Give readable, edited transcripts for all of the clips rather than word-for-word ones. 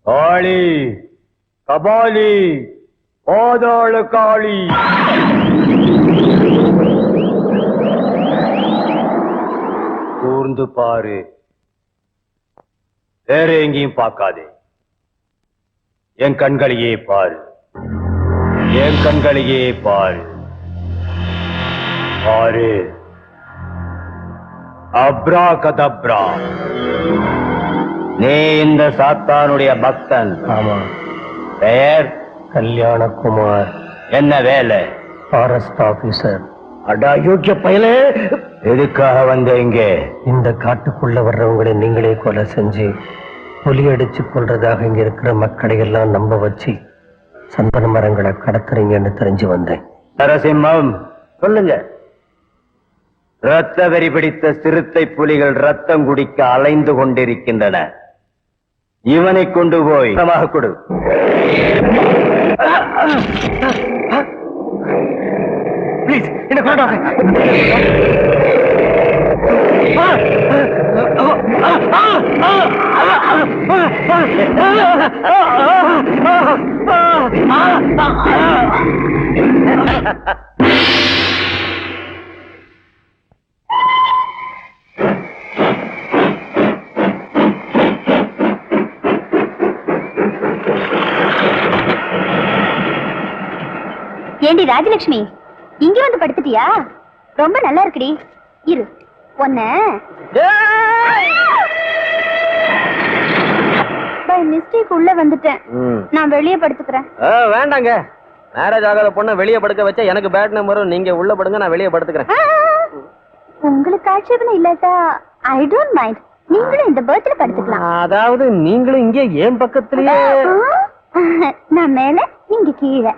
காளி, கபாலி, பாதாள காளி. கூர்ந்து பாரு, வேற எங்கேயும் பார்க்காதே. என் கண்களையே பாரு, என் கண்களையே பாரு. பாரு. அப்ரா கதப்ரா. நீ இந்த சாத்தானுடைய பக்தன். ஆமா. பெயர் கல்யாணகுமார். என்ன வேலை? Forest officer. அடா யோக்கிய பயலே, எதுக்காக வந்த இங்கே? இந்த காட்டுக்குள்ள வர்றவங்களை நீங்களே கொலை செஞ்சு புலி அடிச்சு கொள்றதாக இங்க இருக்கிற மக்களை எல்லாம் நம்ப வச்சு சந்தன மரங்களை கடத்துறீங்கன்னு தெரிஞ்சு வந்தேன். நரசிம்மம், சொல்லுங்க. இரத்த வெறி பிடித்த சிறுத்தை புலிகள் ரத்தம் குடிக்க அலைந்து கொண்டிருக்கின்றன. இவனை கொண்டு போய் கொடு. ப்ளீஸ் என்ன கொண்டாங்க. ஏண்டி ராஜலட்சுமி, இங்க வந்து படுத்துட்டியா? ரொம்ப நல்லா இருக்குடி. இரு, ஒன்ன பை மிஸ்டேக் உள்ள வந்துட்டேன். நான் வெளியே படுத்துக்கிறேன். வேண்டாங்க, மேரேஜ் ஆகாத பொண்ண வெளியே படுக்க வச்சா எனக்கு பேட் நம்பரும். நீங்க உள்ள படுங்க, நான் வெளியே படுத்துக்கிறேன். உங்களுக்கு ஆட்சேபனை இல்லாட்டா ஐ டோன்ட் மைண்ட். நீங்களும் இந்த பர்த்ல படுத்துக்கலாம். அதாவது நீங்களும் இங்கே ஏன் பக்கத்துலயே? நான் மேல, நீங்க கீழே.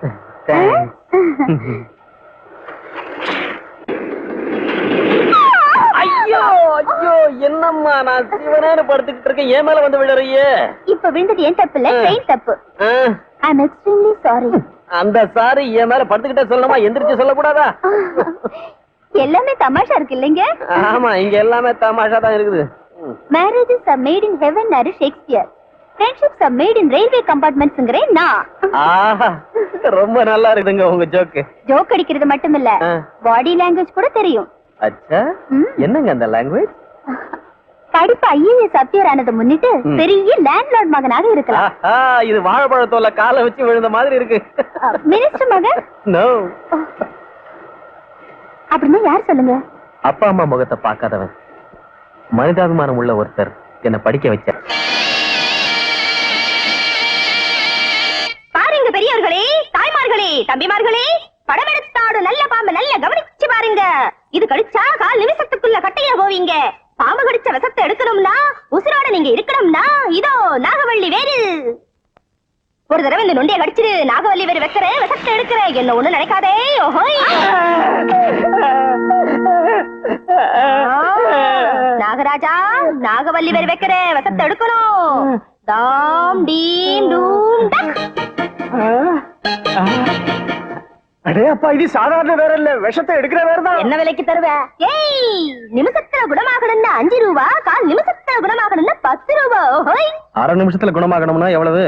ஐயோ ஐயோ, என்னம்மா நான் சிவனேன்னு படுத்துக்கிட்டு இருக்கேன், ஏன் மேல வந்து விழுறியே? இப்ப விழுந்தது ஏன் தப்பு இல்ல, ட்ரெயின் தப்பு. ஐ அம் எக்ஸ்ட்ரீம்லி சாரி. அந்த சாரி என் மேல படுத்துக்கிட்டே சொல்லணுமா, எந்திரிச்சு சொல்லக்கூடாதா? எல்லாமே தமாஷா இருக்கு இல்லைங்க? ஆமா, இங்க எல்லாமே தமாஷா தான் இருக்குது. Marriages are made in heaven are Shakespeare, friendships are made in railway கம்பார்ட்மெண்ட்ஸ்ங்கறேன் நான். ஆஹா, ரொம்ப நல்லா இருக்குதுங்க உங்க ஜோக்கு. ஜோக் அடிக்கிறது மட்டும் இல்ல, பாடி லாங்குவேஜ் கூட தெரியும். அச்சா, என்னங்க அந்த லாங்குவேஜ்? கடிப்பா ஐஏஎஸ் அப்பியர் ஆனதை முன்னிட்டு பெரிய லேண்ட்லார்ட் மகனாக இருக்கலாம். இது வாழைப்பழத்தோல காலை வச்சு விழுந்த மாதிரி இருக்கு. மினிஸ்டர் மகன்? நோ. அப்படின்னா யார் சொல்லுங்க? அப்பா அம்மா முகத்தை பார்க்காதவன், மனிதாபிமானம் உள்ள ஒருத்தர் என்ன படிக்க வச்சார். பாருங்க பெரியவர்களே, தாய்மார்களே, தம்பிமார்களே, படம் எடுத்தாடு நல்ல பாம்பு நல்ல கவனிச்சு பாருங்க. இது கடிச்சா கால் நிமிஷத்துக்குள்ள கட்டையா போவீங்க. பாம்பு கடிச்ச விஷத்தை எடுக்கணும்னா, உசுரோட நீங்க இருக்கணும்னா, இதோ நாகவள்ளி வேறு. ஒரு தடவை இந்த நொண்டிய கடிச்சிரு, நாகவள்ளி வேறு வைக்கிற விஷத்தை எடுக்கிற, என்ன ஒண்ணு நினைக்காதே. ஓஹோய், நாகராஜா, நாகவள்ளி வேறு வைக்கிற விஷத்தை எடுக்கணும். தாம் டீம் டூம் டக். அடே அப்பா, இது சாதாரண வேற இல்ல, விஷத்தை எடுக்கிற வேற தான். என்ன விலைக்கு தருவ? ஏய், நிமிஷத்துல குணமாகணும்னா 5 ரூபா, கால் நிமிஷத்துல குணமாகணும்னா 10 ரூபா. ஓஹோய், அரை நிமிஷத்துல குணமாகணும்னா எவ்வளவு?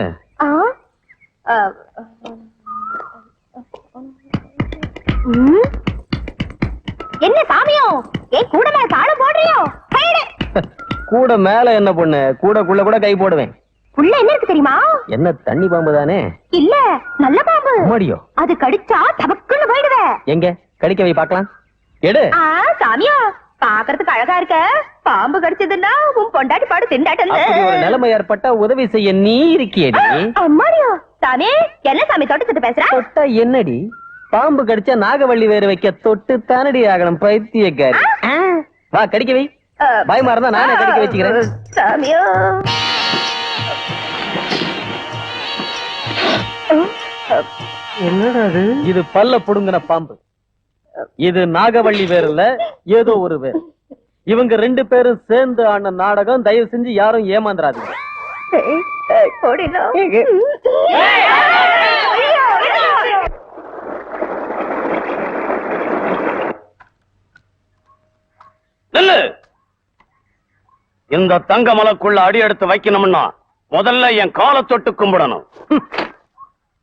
என்ன சாமியோ, ஏன் கூட மேல காலம் போடுறியோ? கூட மேல என்ன பொண்ணு, கூடக்குள்ள கூட கை போடுவேன். உள்ள என்ன இருக்கு தெரியுமா? என்ன தண்ணி பாம்பு தானே? இல்ல, நல்ல பாம்பு. மாடியோ? அது கடிச்சா தபக்குன்னு போயிடுவே. எங்க கடிக்க வை பார்க்கலாம். எடு. சாமியா, பாக்குறதுக்கு அழகா இருக்க, பாம்பு கடிச்சதுன்னா உன் பொண்டாட்டி பாடு திண்டாட்டம். அப்படி ஒரு நிலைமை ஏற்பட்டா உதவி செய்ய நீ இருக்கியடி. அம்மாடியோ, சாமி என்ன சாமி தொட்டு பேசுற? தொட்டா என்னடி? பாம்பு கடிச்சா நாகவள்ளி வேறு வைக்க தொட்டு தானடி ஆகணும், பைத்தியக்காரி. வா கடிக்க வை. பயமா இருந்தா நானே கடிக்க வச்சுக்கிறேன். சாமியோ, என்னடா அது? இது பல்ல புடுங்கின பாம்பு. இது நாகவள்ளி வேர் இல்ல, ஏதோ ஒரு வேர். இவங்க 2 பேரும் சேர்ந்து ஆன நாடகம். தயவு செஞ்சு யாரும் ஏமாந்துறாதீங்க. இந்த தங்க மலைக்குள்ள அடி எடுத்து வைக்கணும்னா முதல்ல என் காலை தொட்டு கும்பிடணும்.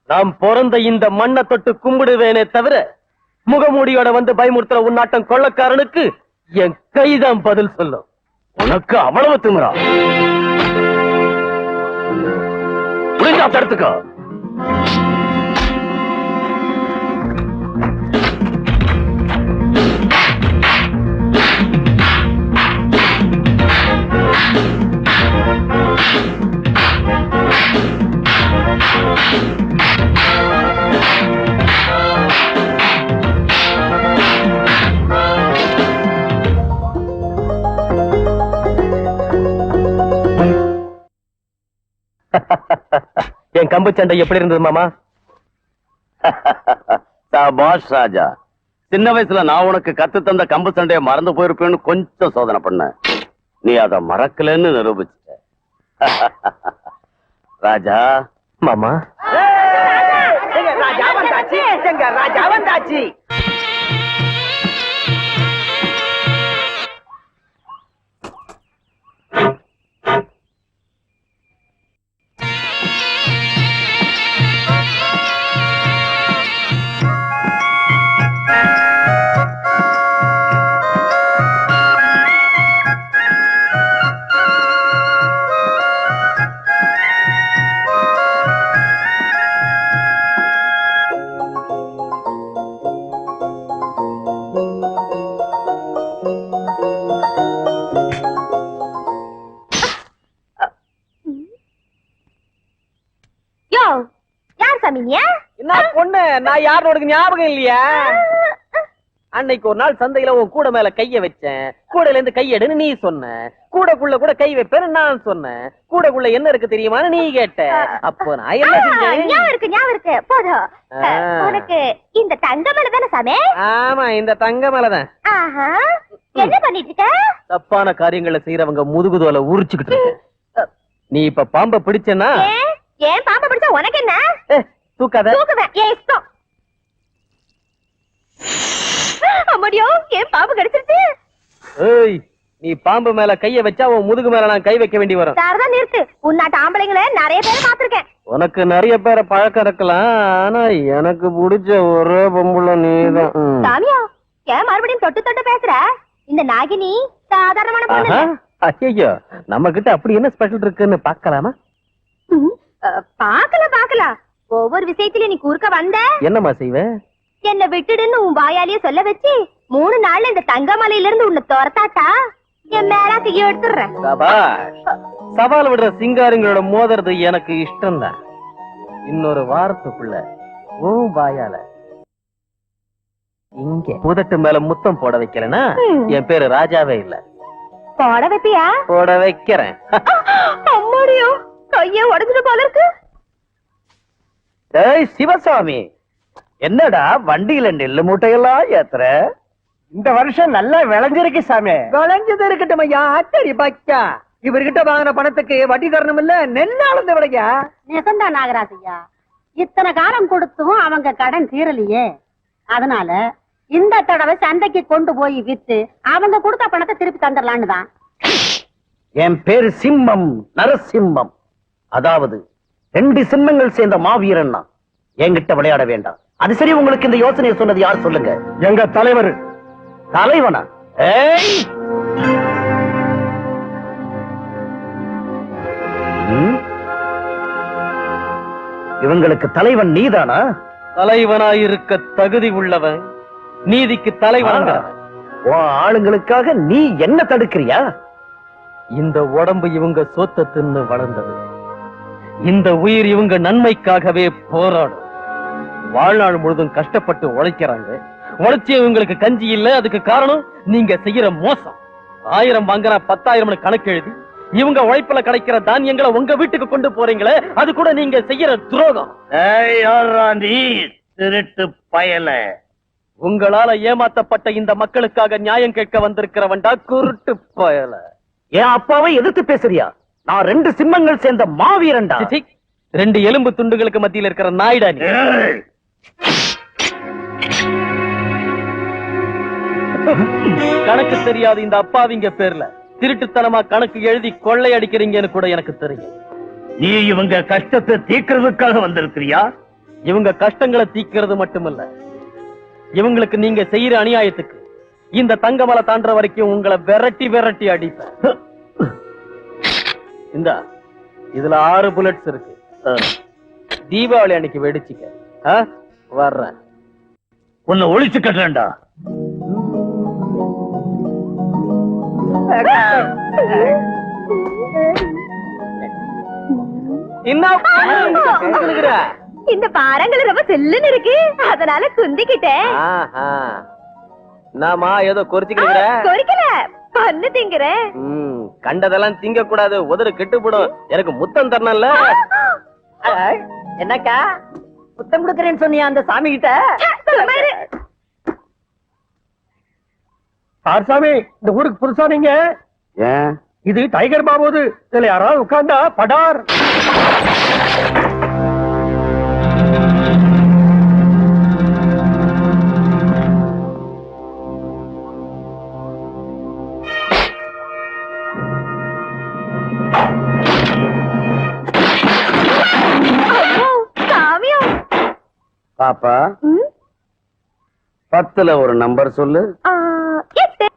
நாம் பிறந்த இந்த மண்ணை தொட்டு கும்பிடுவேனே தவிர, முகமூடியோட வந்து பயமுறுத்துற உன்னாட்டம் கொள்ளக்காரனுக்கு என் கைதான் பதில் சொல்லும். உனக்கு அவ்வளவு திமிரா? முடிஞ்சா தடுத்துக்கோ. என் கம்பு சண்டை எப்படி இருந்தது மாமா? சாபாஷ் ராஜா. சின்ன வயசுல நான் உனக்கு கத்து தந்த கம்பு சண்டையை மறந்து போயிருப்பேன்னு கொஞ்சம் சோதனை பண்ண. நீ அதை மறக்கலன்னு நிரூபிச்சிட்ட. ராஜா. மாமா, ராஜா வந்தாச்சு, ராஜா வந்தாச்சு. என்ன பொண்ணு, நான் யாரும் உனக்கு ஞாபகம் இல்லையா? அன்னைக்கு ஒரு நாள் சந்தையில உன் கூட மேல கைய வச்சேன். கூடையில இருந்து கையெடுன்னு நீ சொன்ன. கூடைக்குள்ள கூட கை வைப்பேன்னு நான் சொன்னேன். கூடைக்குள்ள என்ன இருக்கு தெரியுமான்னு நீ கேட்ட. அப்போ நான் என்ன செஞ்சேன்? ஞாபகம் இருக்கு. போதும். உனக்கு இந்த தங்க மேல தானே சாமி? ஆமா, இந்த தங்க மேலதான். என்ன பண்ணிட்டு இருக்க? தப்பான காரியங்களை செய்யறவங்க முதுகுதோல உரிச்சுக்கிட்டு இருக்க. நீ இப்ப பாம்பை பிடிச்சனா? ஏன் பாம்பை பிடிச்சா உனக்கு என்ன? தூக்காத. தூக்குவேன், ஏன் இஷ்டம். அம்மாடியோ, ஏன் பாம்பு கடிச்சிருச்சு? ஏய், நீ பாம்பு மேல கைய வச்சா உன் முதுகு மேல நான் கை வைக்க வேண்டி வரும். சாரதான் நிறுத்து. உன்னாட்ட ஆம்பளைங்களை நிறைய பேர் பாத்திருக்கேன். உனக்கு நிறைய பேரை பழக்கம் இருக்கலாம், ஆனா எனக்கு பிடிச்ச ஒரே பொம்புல நீதான். சாமியா, ஏன் மறுபடியும் தொட்டு தொட்டு பேசுற? இந்த நாகினி சாதாரணமான பொண்ணு இல்ல. ஐயோ, நம்ம கிட்ட அப்படி என்ன ஸ்பெஷல் இருக்குன்னு பாக்கலாமா? பாக்கலாம். ஒவ்வொரு விஷயத்திலயும் நீ குறுக்க வந்த என்னம்மா செய்வ? என்ன விட்டுடுன்னு உன் வாயாலேயே சொல்ல வச்சு 3 நாள்ல இந்த தங்கமலையில இருந்து உன்னை துரத்தாட்டா என் மேலாக்கு எடுத்துடுறேன். சவால் விடுற சிங்காரிங்களோட மோதுறது எனக்கு இஷ்டம் தான். இன்னொரு வாரத்துக்குள்ள உன் வாயால இங்க புதட்டு மேல முத்தம் போட வைக்கலனா என் பேரு ராஜாவே இல்ல. போட வைப்பியா? போட வைக்கிறேன். அம்மாடியோ, கைய உடஞ்சிட்டு போல இருக்கு. ஏய் சிவசாமி, என்னடா வண்டியில நெல்லு மூட்டையெல்லாம் ஏத்துற? இந்த வருஷம் நல்லா விளைஞ்சிருக்கு சாமி. விளைஞ்சது இருக்கட்டும் ஐயா. அத்தடி பாக்கா, இவர்கிட்ட வாங்கின பணத்துக்கு வட்டி தரணும் இல்ல, நெல்லாளந்த விலையா? நிசந்தா நாகராஜையா, இத்தனை காலம் கொடுத்தும் அவங்க கடன் தீரலையே. அதனால இந்த தடவை சந்தைக்கு கொண்டு போய் வித்து அவங்க கொடுத்த பணத்தை திருப்பி தந்துடலான்னு தான். என் பேரு சிம்மம், நரசிம்மம். அதாவது 2 சிம்மங்கள் சேர்ந்த மாவீரன் நான். என்கிட்ட விளையாட வேண்டாம். அது சரி, உங்களுக்கு இந்த யோசனையை சொன்னது யார் சொல்லுங்க? எங்க தலைவர். தலைவனா? ஏய், இவங்களுக்கு தலைவன் நீதானா? தலைவனாயிருக்க தகுதி உள்ளவன், நீதிக்கு தலைவன். உன் ஆளுங்களுக்காக நீ என்ன தடுக்கிறியா? இந்த உடம்பு இவங்க சொத்தை தின்னு வளர்ந்தது. இந்த உயிர் இவங்க நன்மைக்காகவே போராடும். வாழ்நாள் முழுதும் கஷ்டப்பட்டு உழைக்கிறாங்க. உழைச்சி இவங்களுக்கு கஞ்சி இல்ல. அதுக்கு காரணம் நீங்க செய்யற மோசம். 1000 வாங்கினா 10,000 கணக்கு எழுதி இவங்க உழைப்புல கிடைக்கிற தானியங்களை உங்க வீட்டுக்கு கொண்டு போறீங்களே, அது கூட நீங்க செய்யற துரோகம். திருட்டு பயல. உங்களால ஏமாத்தப்பட்ட இந்த மக்களுக்காக நியாயம் கேட்க வந்திருக்கிறவன்டா குருட்டு பயல. என் அப்பாவை எதிர்த்து பேசுறியா? நான் 2 சிம்மங்கள் சேர்ந்த மாவீரன்டா. 2 எலும்பு துண்டுகளுக்கு மத்தியில் இருக்கிற நாய்டா நீ. கணக்கு தெரியாது இந்த அப்பாவிங்க பேர்ல திருட்டுத்தனமா கணக்கு எழுதி கொள்ளை அடிக்கிறீங்கன்னு கூட எனக்கு தெரியும். நீ இவங்க கஷ்டத்தை தீர்க்கிறதுக்காக வந்திருக்கிறியா? இவங்க கஷ்டங்களை தீக்கிறது மட்டுமல்ல, இவங்களுக்கு நீங்க செய்யற அநியாயத்துக்கு இந்த தங்கமலை தாண்டற வரைக்கும் உங்களை விரட்டி அடிப்பேன். இந்த இதுல 6 புல்லட்ஸ் இருக்கு. தீபாவளி அன்னைக்கு வெடிச்சுக்க. வர்றேன். உன்னை ஒழிச்சு கட்டுறேன்டா. இந்த பாறங்கள் ரொம்ப செல்லுன்னு இருக்கு, அதனால குந்திக்கிட்டேன். நாமா ஏதோ கொறிச்சுக்கிற? கொறிக்கல, பண்ணு திங்குறேன். கண்டதெல்லாம் திங்க கூடாது, உதறு கெட்டு போடும். எனக்கு முத்தம் தரணும்ல. என்னக்கா முத்தம் கொடுக்கறேன்னு சொன்னியா அந்த சாமி கிட்ட? சாமி, இந்த ஊருக்கு புதுசா நீங்க? ஏன்? இது டைகர் பாபோது. இதுல யாராவது உட்கார்ந்தா படார். பாப்பா, 10ல ஒரு நம்பர் சொல்லு. 8.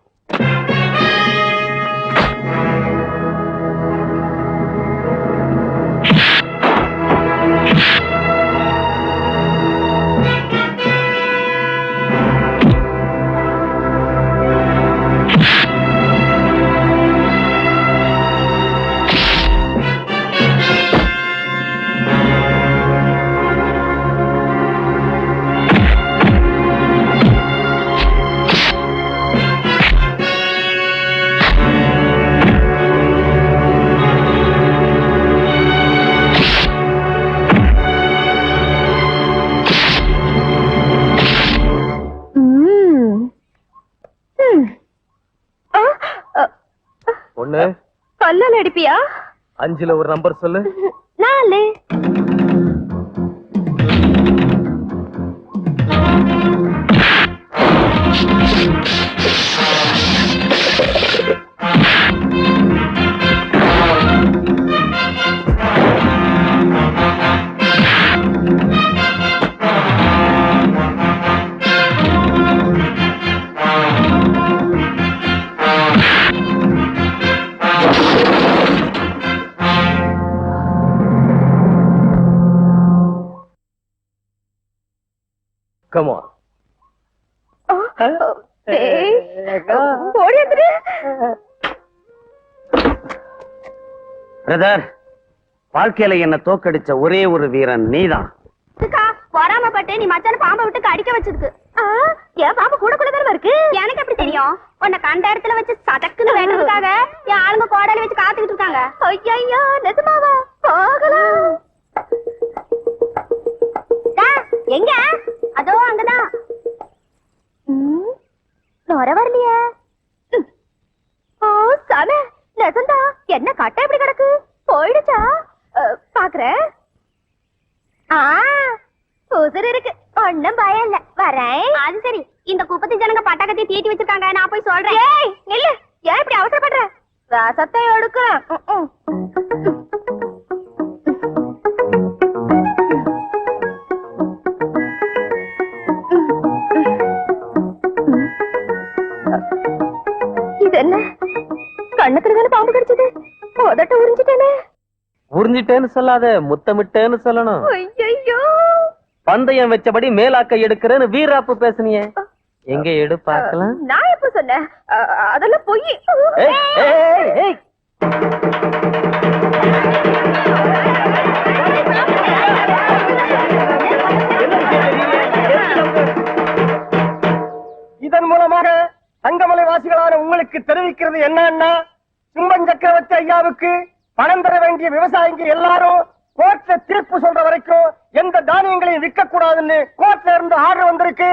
ஒண்ணு கல்லால அடிப்பியா? 5ல ஒரு நம்பர் சொல்லு. 4. கமா பிரதர், வாழ்க்கையில என்ன தோக்கடிச்ச ஒரே ஒரு வீரன் நீதான். பொறாமப்பட்டு நீ மச்சான பாம்பை விட்டு கடிக்க வச்சதுக்கு. என் பாம்பு கூட தானே இருக்கு. எனக்கு எப்படி தெரியும்? உன்னை கண்ட இடத்துல வச்சு சதக்குன்னு வேண்டதுக்காக என் ஆளுங்க கோடாலி வச்சு காத்துக்கிட்டு இருக்காங்க. ஐயோ, நிஜமாவா? போகலாம். எங்க? அதோ அங்கதான். நொர வரலையே. ஓ சாமி, நெசந்தா என்ன கட்ட எப்படி கிடக்கு? போயிடுச்சா? பாக்குறேன். உசுறு இருக்கு, ஒண்ணும் பயம் இல்ல. வரேன். அது சரி, இந்த குப்பத்தி ஜனங்க பட்டாக்கத்தி தீட்டி வச்சிருக்காங்க, நான் போய் சொல்றேன். ஏய் நில்லு, ஏன் இப்படி அவசரப்படுற? ரசத்தை எடுக்கிறேன். இது என்ன? கண்ணத்துல தானே பாம்பு கடிச்சது. உதட்ட உறிஞ்சிட்டேனே. உறிஞ்சிட்டேன்னு சொல்லாத, முத்தமிட்டேன்னு சொல்லணும். ஐயோ, பந்தயம் வச்சபடி மேலாக்க எடுக்கிறேன்னு வீராப்பு பேசுனியே, எங்க எடு பார்க்கலாம். நான் எப்ப சொன்னேன்? அதெல்லாம் பொய். ஏய், ஏய், ஏய். இதன் மூலமாக தங்கமலை வாசிகளான உங்களுக்கு தெரிவிக்கிறது என்னன்னா, சிம்மன் சக்கரவர்த்தி ஐயாவுக்கு பணம் தர வேண்டிய விவசாயிங்க எல்லாரும் கோர்ட்ல தீர்ப்பு சொல்ற வரைக்கும் எந்த தானியங்களையும் விற்க கூடாதுன்னு கோர்ட்ல இருந்து ஆர்டர் வந்திருக்கு.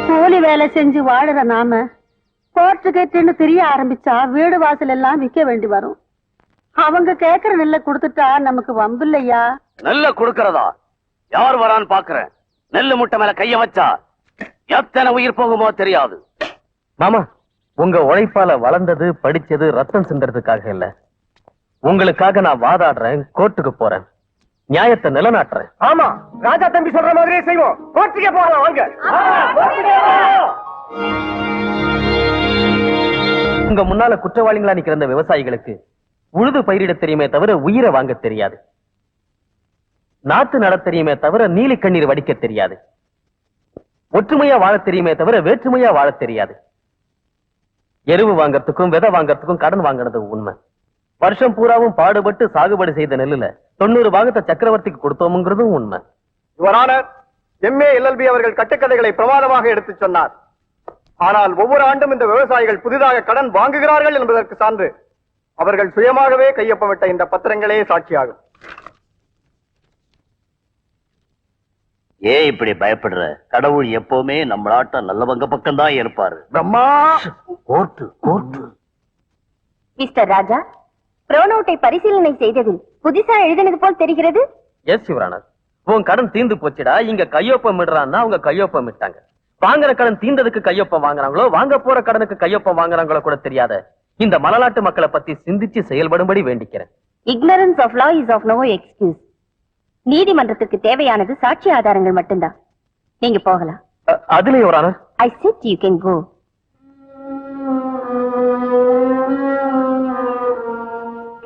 கூலி வேலை செஞ்சு வாழுற நாம கோர்ட்டு கேட்டுன்னு தெரிய ஆரம்பிச்சா வீடு வாசல் எல்லாம் விற்க வேண்டி வரும். அவங்க கேக்குற நெல்லை கொடுத்துட்டா நமக்கு வம்பு இல்லையா? நெல்ல கொடுக்கறதா? யார் வரான்னு பாக்குறேன். நெல்லு முட்டை மேல கைய வச்சா எத்தனை உயிர் போகுமோ தெரியாது. மாமா, உங்க உழைப்பால வளர்ந்தது படிச்சது ரத்தம் சிந்தறதுக்காக இல்ல, உங்களுக்காக நான் வாதாடுறேன், கோர்ட்டுக்கு போறேன், நியாயத்தை நிலைநாட்டுறேன். ஆமா, ராஜா தம்பி சொல்ற மாதிரியே செய்வோம். கோர்ட்டுக்கே போகலாம் வாங்க. உங்க முன்னால குற்றவாளிகளா நிக்கிற இந்த விவசாயிகளுக்கு உழுது பயிரிட தெரியுமே தவிர உயிரை வாங்க தெரியாது, நாத்து நட தெரியுமே தவிர நீலி கண்ணீர் வடிக்க தெரியாது, ஒற்றுமையா வாழ தெரியுமே தவிர வேற்றுமையா வாழ தெரியாது. எருவு வாங்கறதுக்கும் விதை வாங்கறதுக்கும் கடன் வாங்கினது உண்மை. வருஷம் பூராவும் பாடுபட்டு சாகுபடி செய்த நெல்லுல 90 பாகத்தை சக்கரவர்த்திக்கு கொடுத்தோம்ங்கிறதும் உண்மை. யுவரான MA LLB அவர்கள் கட்டுக்கதைகளை பிரமாதமாக எடுத்துச் சொன்னார். ஆனால் ஒவ்வொரு ஆண்டும் இந்த விவசாயிகள் புதிதாக கடன் வாங்குகிறார்கள் என்பதற்கு சான்று அவர்கள் சுயமாகவே கையொப்பமிட்ட இந்த பத்திரங்களே சாட்சியாகும். ஏன் இப்படி பயப்படுற? கடவுள் எப்பவுமே நம்மளாட்ட நல்லவங்க பக்கம் தான் இருப்பாரு. Brahma, coat coat. மிஸ்டர் ராஜா, புரோனோட்டை பரிசீலனை செய்ததில் புதுசா எழுதினது போல் தெரிகிறது. எஸ் யுவரானர், உன் கடன் தீந்து போச்சுடா, இங்க கையொப்பம் இடுறான்னா அவங்க கையொப்பம் இட்டாங்க. வாங்குற கடன் தீந்ததுக்கு கையொப்பம் வாங்குறாங்களோ வாங்க போற கடனுக்கு கையொப்பம் வாங்குறாங்களோ கூட தெரியாத இந்த மலைநாட்டு மக்களை பத்தி சிந்திச்சு செயல்படும்படி வேண்டிக்கிறேன். Ignorance of law is of no excuse. நீதிமன்றத்துக்கு தேவையானது சாட்சி ஆதாரங்கள் மட்டும்தான். நீங்க போகலாம். அதுல Your Honour, I said you can go.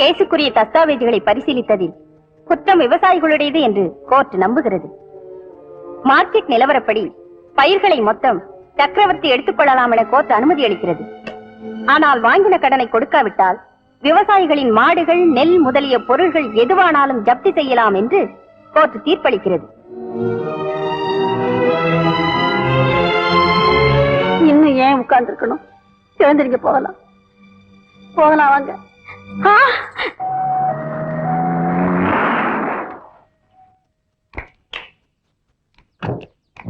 கேசுக்குரிய தஸ்தாவேஜுகளை பரிசீலித்ததில் குற்றம் விவசாயிகளுடையது என்று கோர்ட் நம்புகிறது. மார்க்கெட் நிலவரப்படி பயிர்களை மொத்தம் சக்கரவர்த்தி எடுத்துக் கொள்ளலாம் என கோர்ட் அனுமதி அளிக்கிறது. ஆனால் வாங்கின கடனை கொடுக்காவிட்டால் விவசாயிகளின் மாடுகள், நெல் முதலிய பொருள்கள் எதுவானாலும் ஜப்தி செய்யலாம் என்று கோர்ட் தீர்ப்பளிக்கிறது. இன்னும் ஏன் உட்கார்ந்து இருக்கணும்? எழுந்திருக்க போகலாம். போகலாம் வாங்க.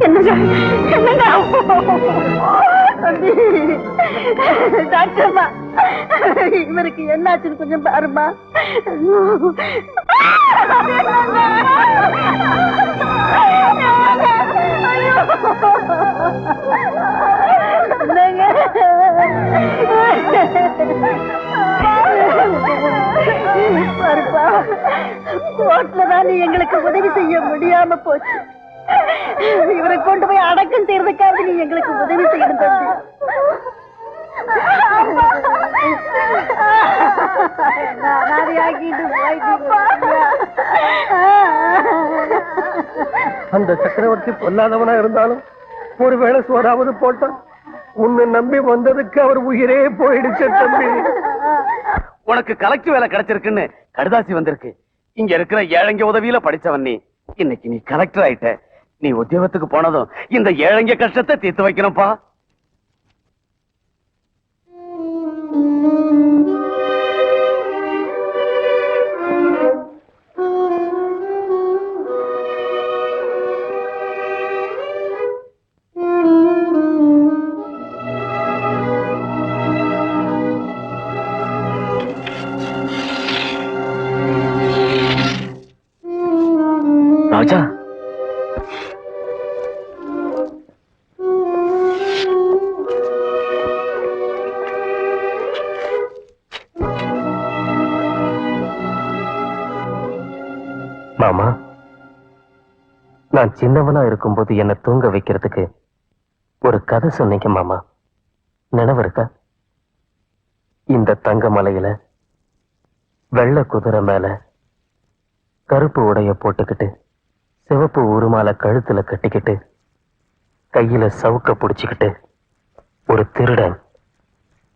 என்னங்க என்னங்க டாக்டர்மா, இவருக்கு என்னாச்சுன்னு கொஞ்சம் பாருமா. பாருப்பா, கோர்ட்லதான் நீ எங்களுக்கு உதவி செய்ய முடியாம போச்சு. இவரை கொண்டு போய் அடக்கம் செய்யறதுக்காக நீ எங்களுக்கு உதவி செய்யணும் தம்பி. ஆக்கிட்டு போயிட்டீங்க. அந்த சக்கரவர்த்தி பொல்லாதவனா இருந்தாலும் ஒருவேளை சோறாவது போட்டான். உன்னை நம்பி வந்ததுக்கு அவர் உயிரே போயிடுச்சு தம்பி. உனக்கு கலெக்டர் வேலை கிடைச்சிருக்குன்னு கடுதாசி வந்திருக்கு. இங்க இருக்கிற ஏழைங்க உதவியில படிச்சவன் நீ. இன்னைக்கு நீ கலெக்டர் ஆயிட்ட. நீ உத்தியோகத்துக்கு போனதும் இந்த ஏழைங்க கஷ்டத்தை தீர்த்து வைக்கணும்ப்பா. ராஜா, மாமா, நான் சின்னவனா இருக்கும்போது என்ன தூங்க வைக்கிறதுக்கு ஒரு கதை சொன்னீங்க மாமா, நினைவு இருக்கா? இந்த தங்க மலையில வெள்ளை குதிரை மேல கருப்பு உடைய போட்டுக்கிட்டு சிவப்பு உருமால கழுத்துல கட்டிக்கிட்டு கையில சவுக்க புடிச்சுக்கிட்டு ஒரு திருடன்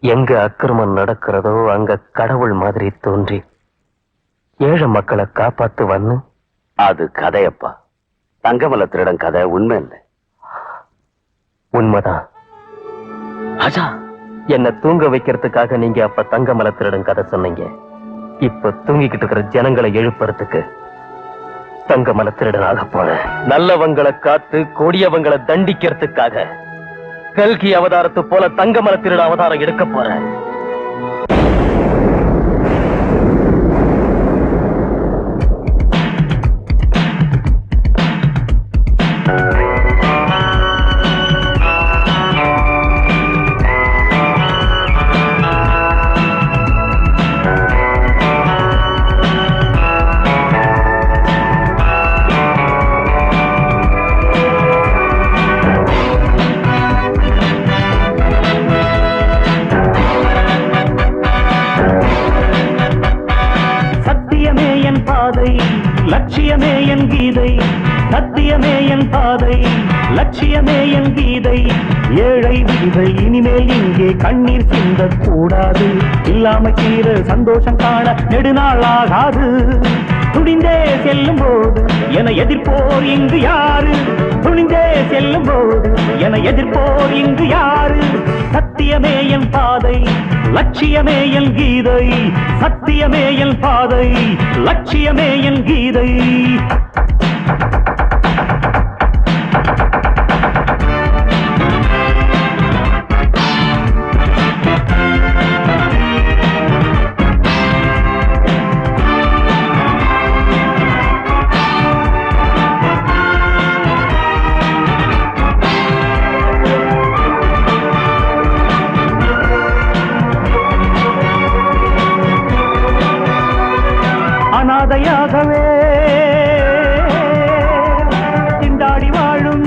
எங்க அக்கிரமம் நடக்கிறதோ அங்க கடவுள் மாதிரி தோன்றி ஏழை மக்களை காப்பாத்துவான்னு. அது கதையப்பா. தங்கமலை திருடன் கதை உண்மை இல்லை. உண்மைதான் ராஜா. என்ன தூங்க வைக்கிறதுக்காக நீங்க அப்ப தங்கமலை திருடன் கதை சொன்னீங்க. இப்ப தூங்கிக்கிட்டு இருக்கிற ஜனங்களை எழுப்புறதுக்கு தங்கமலை திருடனாக போன. நல்லவங்களை காத்து கொடியவங்களை தண்டிக்கிறதுக்காக கல்கி அவதாரத்து போல தங்கமலை திருட அவதாரம் எடுக்க போறேன். லட்சியமே என் கீதை, சத்தியமே என் பாதை, லட்சியமே என் கீதை. ஏழை விதிகள் இனிமேல் இங்கே கண்ணீர் சிந்தக் கூடாது. இல்லாம கீர சந்தோஷம் காண நெடுநாள் ஆகாது. துணிந்தே செல்லும் போது என எதிர்ப்போர் இங்கு யாரு? துணிந்தே செல்லும் போது என எதிர்ப்போர் இங்கு யாரு? சத்தியமே என் பாதை, லட்சியமே என் கீதை, சத்தியமே என் பாதை, லட்சியமே என் கீதை. அனாதையாகவே திண்டாடி வாழும்,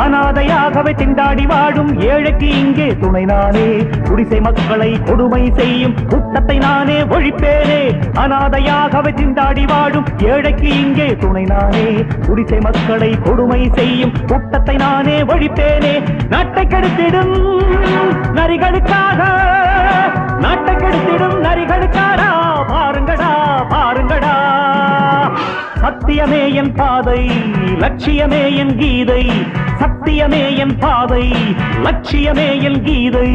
அனாதையாகவே திண்டாடி வாழும் ஏழைக்கு இங்கே துணை நானே. குடிசை மக்களை கொடுமை செய்யும் குற்றத்தை நானே ஒழிப்பேனே. அனாதையாகவே திண்டாடி வாழும் ஏழைக்கு இங்கே துணை நானே. குடிசை மக்களை கொடுமை செய்யும் குற்றத்தை நானே ஒழிப்பேனே. நாட்டை கெடுத்திடும் நரிகளுக்காக, நாட்டை கெடுத்திடும் நரிகளுக்காரா பாருங்கடா பாருங்கடா. சத்தியமே என் பாதை, லட்சியமே என் கீதை, சத்தியமே என் பாதை, லட்சியமே என் கீதை.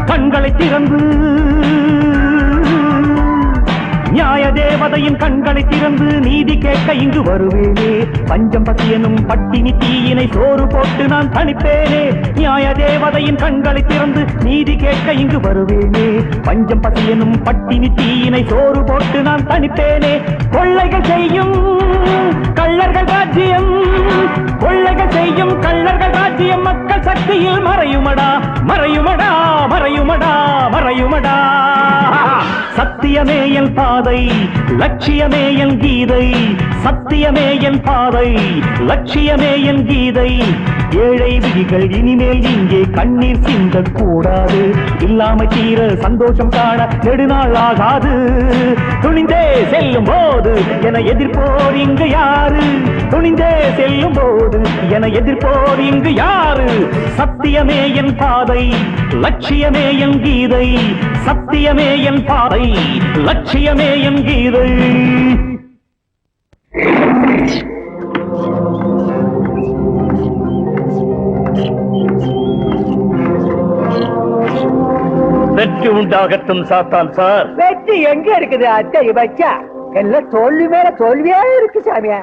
கண்களை திறந்து நியாய தேவ தேவதையின் கண்களை திறந்து நீதி கேட்க இங்கு வருவேனே. பஞ்சம் பசியனும் பட்டினி தீயினை சோறு போட்டு நான் தணிப்பேனே. நியாய தேவதையின் கண்களை திறந்து நீதி கேட்க இங்கு வருவேனே. பஞ்சம் பசியனும் பட்டினி தீயினை சோறு போட்டு நான் தணிப்பேனே. கொள்ளைகள் செய்யும் கள்ளர்கள் ராஜ்யம், கொள்ளைகள் செய்யும் கள்ளர்கள் ராஜ்யம் மக்கள் சக்தியில் மறையுமடா, மறையுமடா, மறையுமடா, மறையுமடா. சத்தியமே என் பாதை, லட்சியமே என் கீதை. சத்தியமே என் பாதை, லட்சியமே என் கீதை. ஏழை விழிகள் இனிமேல் இங்கே கண்ணீர் சிந்தக் கூடாது. இல்லாம தீர சந்தோஷம் காண நெடுநாள் ஆகாது. துணிந்தே செல்லும் போது என எதிர்ப்போர் இங்கு யாரு? துணிந்தே செல்லும் போது என எதிர்ப்போர் இங்கு யாரு? சத்தியமே என் பாதை, லட்சியமே என் கீதை. சத்தியமே என் பாதை, லட்சியமே என் கீதை. வெற்றி உண்டாகட்டும் சாத்தான் சார். வெற்றி எங்க இருக்குது அத்தை பச்சா? எல்லாம் தோல்வி மேல தோல்வியா இருக்கு சாமியா.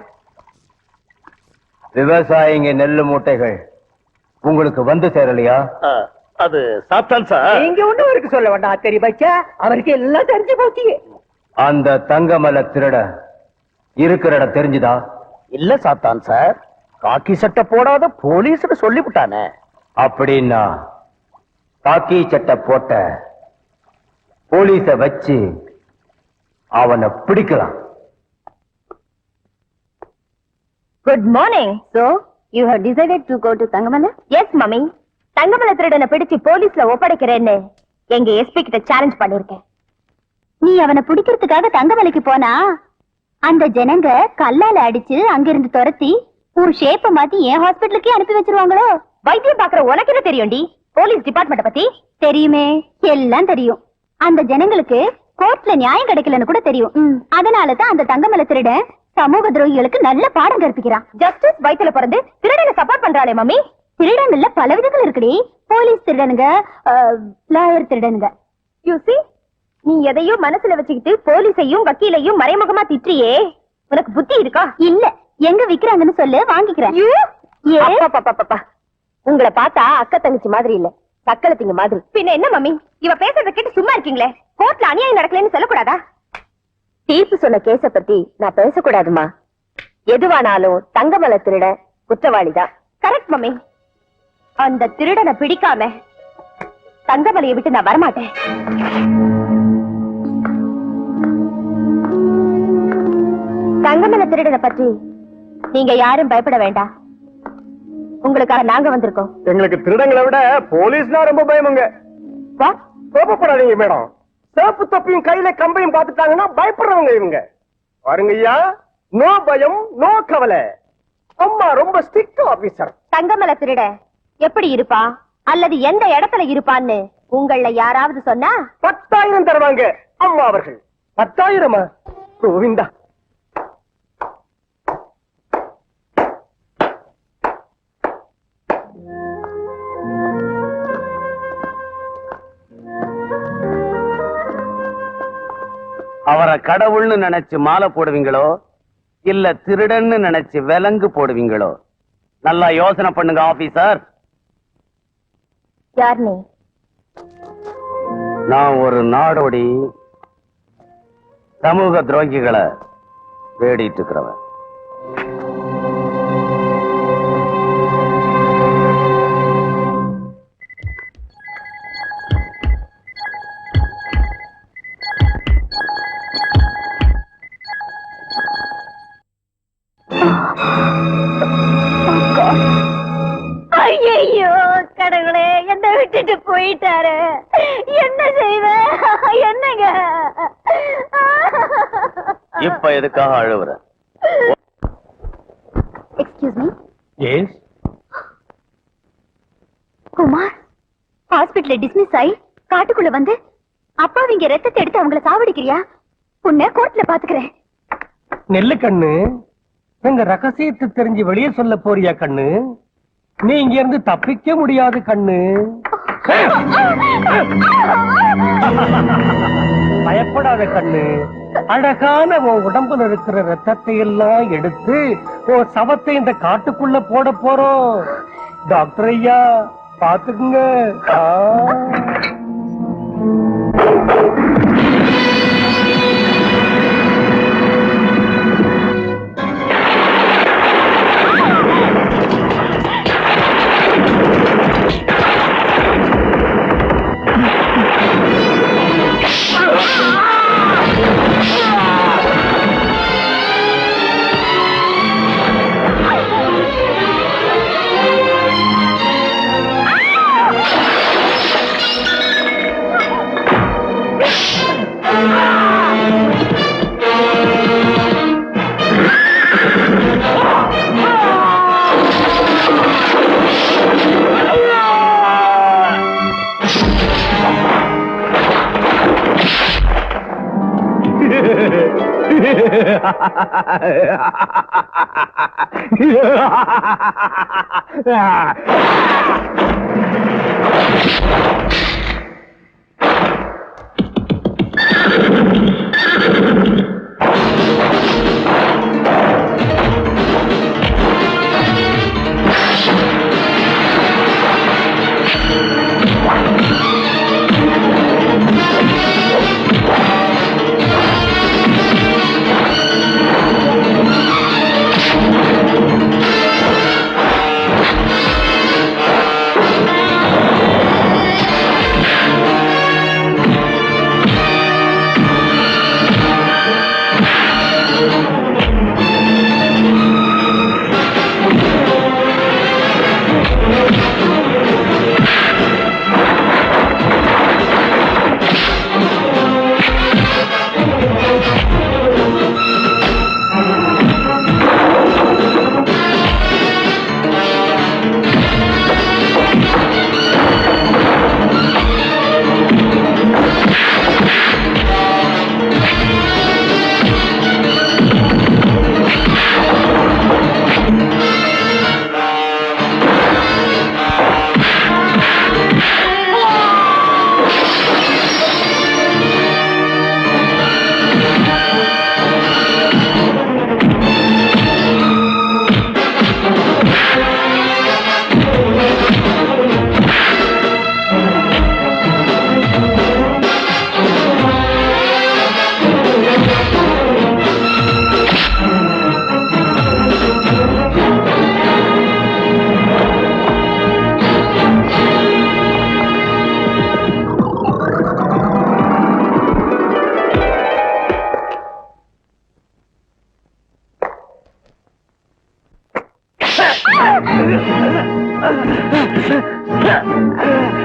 விவசாயிங்க நெல்லு மூட்டைகள் உங்களுக்கு வந்து சேரலையா? அது சாத்தான் சார். நீங்க ஒண்ணும் இருக்கு சொல்ல வேண்டாம் அத்தை பச்சா, அவருக்கு எல்லாம் தெரிஞ்சு போச்சு. அந்த தங்கமலை திருட இருக்கிற இடம் தெரிஞ்சுதா? இல்ல சாத்தான் சார், காக்கி சட்டை போடாத போலீஸ்னு சொல்லிவிட்டானே. அப்படின்னா காக்கி சட்டை போட்ட போலீஸ வச்சு அவனை பிடிக்கலாம். Good morning. So, you have decided to go to Thangamala? Yes, mummy. Thangamalai திருடனை பிடிச்சு போலீஸ்ல ஒப்படைக்கிறேன்னு எங்க எஸ்பி கிட்ட சேலஞ்ச் பண்ணிருக்கேன். நீ அவனை பிடிக்கிறதுக்காக தங்கமலைக்கு போனா அந்த ஜனங்க கல்லால அடிச்சு அங்கிருந்து துரத்தி ஒரு ஷேப்ப மாத்தி என் ஹாஸ்பிட்டலுக்கே அனுப்பி வச்சிருவாங்களோ? வைத்தியம் பாக்குற உனக்கு என்ன தெரியும்டி? போலீஸ் டிபார்ட்மெண்ட் பத்தி தெரியுமே, எல்லாம் தெரியும். அந்த ஜனங்களுக்கு கோர்ட்ல நியாயம் கிடைக்கலன்னு கூட தெரியும். அதனாலதான் அந்த தங்கமலை திருடன் சமூக துரோகிகளுக்கு நல்ல பாடம் கற்பிக்கிறான். ஜஸ்டிஸ் வயித்துல பிறந்து திருடனை சப்போர்ட் பண்றாளே மம்மி. திருடன்ல பல விதங்கள் இருக்குடி. போலீஸ் திருடனுங்க, லாயர் திருடனுங்க. யூ see, நீ எதையோ மனசுல வச்சுக்கிட்டு போலீஸையும் வக்கீலையும் மறைமுகமா திட்டியே, உனக்கு புத்தி இருக்கா? இல்ல, எங்க விக்கிறாங்கன்னு சொல்லு, வாங்கிக்கிறேன். உங்களை பார்த்தா அக்கா தங்கச்சி மாதிரி இல்ல, சக்களத்திங்க மாதிரி. பின்ன என்ன மம்மி, இவ பேசுறத கேட்டு சும்மா இருக்கீங்களே? கோர்ட்ல அநியாயம் நடக்கலன்னு சொல்லக்கூடாதா? தீர்ப்பு சொன்ன கேஸ பத்தி நான் பேசக்கூடாதுமா. எதுவானாலும் தங்கமலை திருட குற்றவாளிதான். Correct mummy. அந்த திருடனை பிடிக்காம தங்கமலையை விட்டு நான் வரமாட்டேன். தங்கமலை திருடனை பற்றி நீங்க யாரும் பயப்பட வேண்டாம். உங்களுக்காக நாங்க வந்திருக்கோம். எங்களுக்கு திருடங்களை விட போலீஸ்னா ரொம்ப பயமுங்க. கோபப்படாதீங்க மேடம். சேப்பு தொப்பியும் கையில கம்பையும் பாத்துட்டாங்கன்னா பயப்படுறவங்க இவங்க. பாருங்க ஐயா, நோ பயம் நோ கவலை. அம்மா ரொம்ப ஸ்ட்ரிக்ட் ஆபீசர். தங்கமலை திருட எப்படி இருப்பா அல்லது எந்த இடத்துல இருப்பான்னு உங்கள யாராவது சொன்னா 10,000 தருவாங்க அம்மா அவர்கள். 10,000 கோவிந்தா. அவரை கடவுள்னு நினைச்சு மாலை போடுவீங்களோ இல்ல திருடன்னு நினைச்சு விலங்கு போடுவீங்களோ? நல்லா யோசனை பண்ணுங்க ஆபீசர். யார் நீ? நான் ஒரு நாடோடி சமூக துரோகிகளை தேடிட்டு இருக்கிறவன். ஐயோ கடவுளே, என்ன விட்டுட்டு போயிட்டாரு. என்ன செய்வேன்? என்னங்க இப்ப எதுக்காக அழுவுற? Excuse me. எஸ் குமார் ஹாஸ்பிடல்ல டிஸ்மிஸ் ஆயி காட்டுக்குள்ள வந்து அப்பாவிங்க ரத்தத்தை எடுத்து அவங்கள சாவடிக்கிறியா? உன்னை கோர்ட்ல பாத்துக்கிறேன். நெல்லு கண்ணு, எங்க ரகசியத்தை தெரிஞ்சு வெளியே சொல்ல போறியா கண்ணு? நீ இங்க இருந்து தப்பிக்க முடியாது கண்ணு. பயப்படாத கண்ணு. அழகான உன் உடம்புல இருக்கிற ரத்தத்தை எல்லாம் எடுத்து உன் சவத்தை இந்த காட்டுக்குள்ள போட போறோம். டாக்டர் ஐயா பாத்துக்குங்க.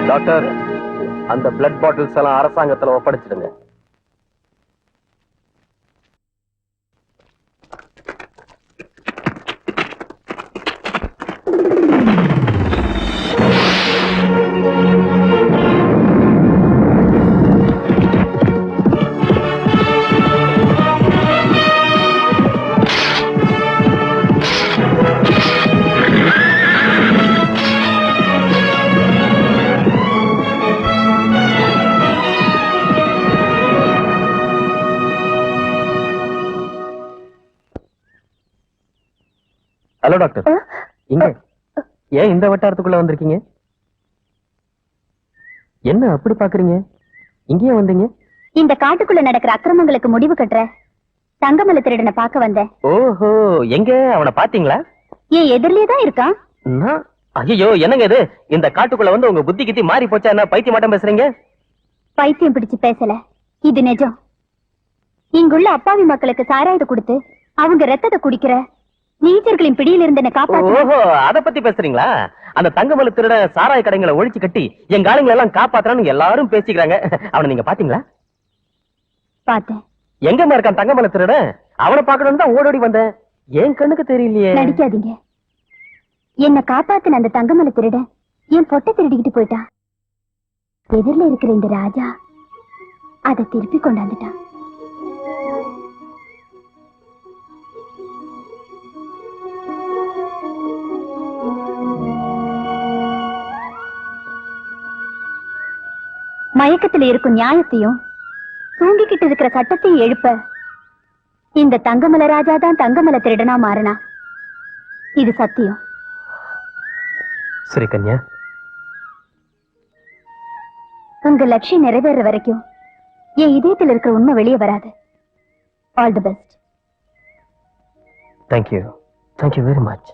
டாக்டர், அந்த பிளட் பாட்டில்ஸ் எல்லாம் அரசாங்கத்துல ஒப்படைச்சிடுங்க. ஹலோ டாக்டர், இங்க ஏன் இந்த வட்டாரத்துக்குள்ள வந்திருக்கீங்க? என்ன அப்படி பாக்குறீங்க? இங்கேயே வந்தீங்க? இந்த காட்டுக்குள்ள நடக்கிற அக்கிரமங்களுக்கு முடிவு கட்டுற தங்கமலை திருடனை பார்க்க வந்தேன். ஓஹோ, எங்க அவனை பாத்தீங்களா? என் எதிரிலே தான் இருக்கான். ஐயோ, என்னங்க இது? இந்த காட்டுக்குள்ள வந்து உங்க புத்தி கித்தி மாறி போச்சா? என்ன பைத்தியம் மட்டும் பேசுறீங்க? பைத்தியம் பிடிச்சு பேசல, இது நிஜம். இங்குள்ள அப்பாவி மக்களுக்கு சாராயத்தை கொடுத்து அவங்க ரத்தத்தை குடிக்கிற நீச்சர்களின் பிடியில் இருந்து என்ன காப்பாத்து. ஓஹோ, அத பத்தி பேசுறீங்களா? அந்த தங்கமலை திருட சாராய கடைங்களை ஒழிச்சு கட்டி எங்க ஆளுங்களை எல்லாம் காப்பாத்துறான்னு எல்லாரும் பேசிக்கிறாங்க. அவனை நீங்க பாத்தீங்களா? பார்த்தேன். எங்கம்மா இருக்கான் தங்கமலை திருட? அவனை பாக்கணும்னு தான் ஓடோடி வந்தேன். என் கண்ணுக்கு தெரியலையே. நடிக்காதீங்க. என்ன காப்பாத்தின அந்த தங்கமலை திருட என் பொட்டை திருடிக்கிட்டு போயிட்டா. எதிரில இருக்கிற இந்த ராஜா அதை திருப்பி கொண்டாந்துட்டான். மயக்கத்தில் இருக்கும் நியாயத்தையும் தூங்கிக்கிட்டு இருக்கிற சட்டத்தை எழுப்ப இந்த தங்கமல ராஜா தான் தங்கமல திருடனா மாறினா. இது சத்தியம். சரி கன்யா, உங்க லட்சியம் நிறைவேற வரைக்கும் என் இதயத்தில் இருக்கிற உண்மை வெளியே வராது. All the best. Thank you very much.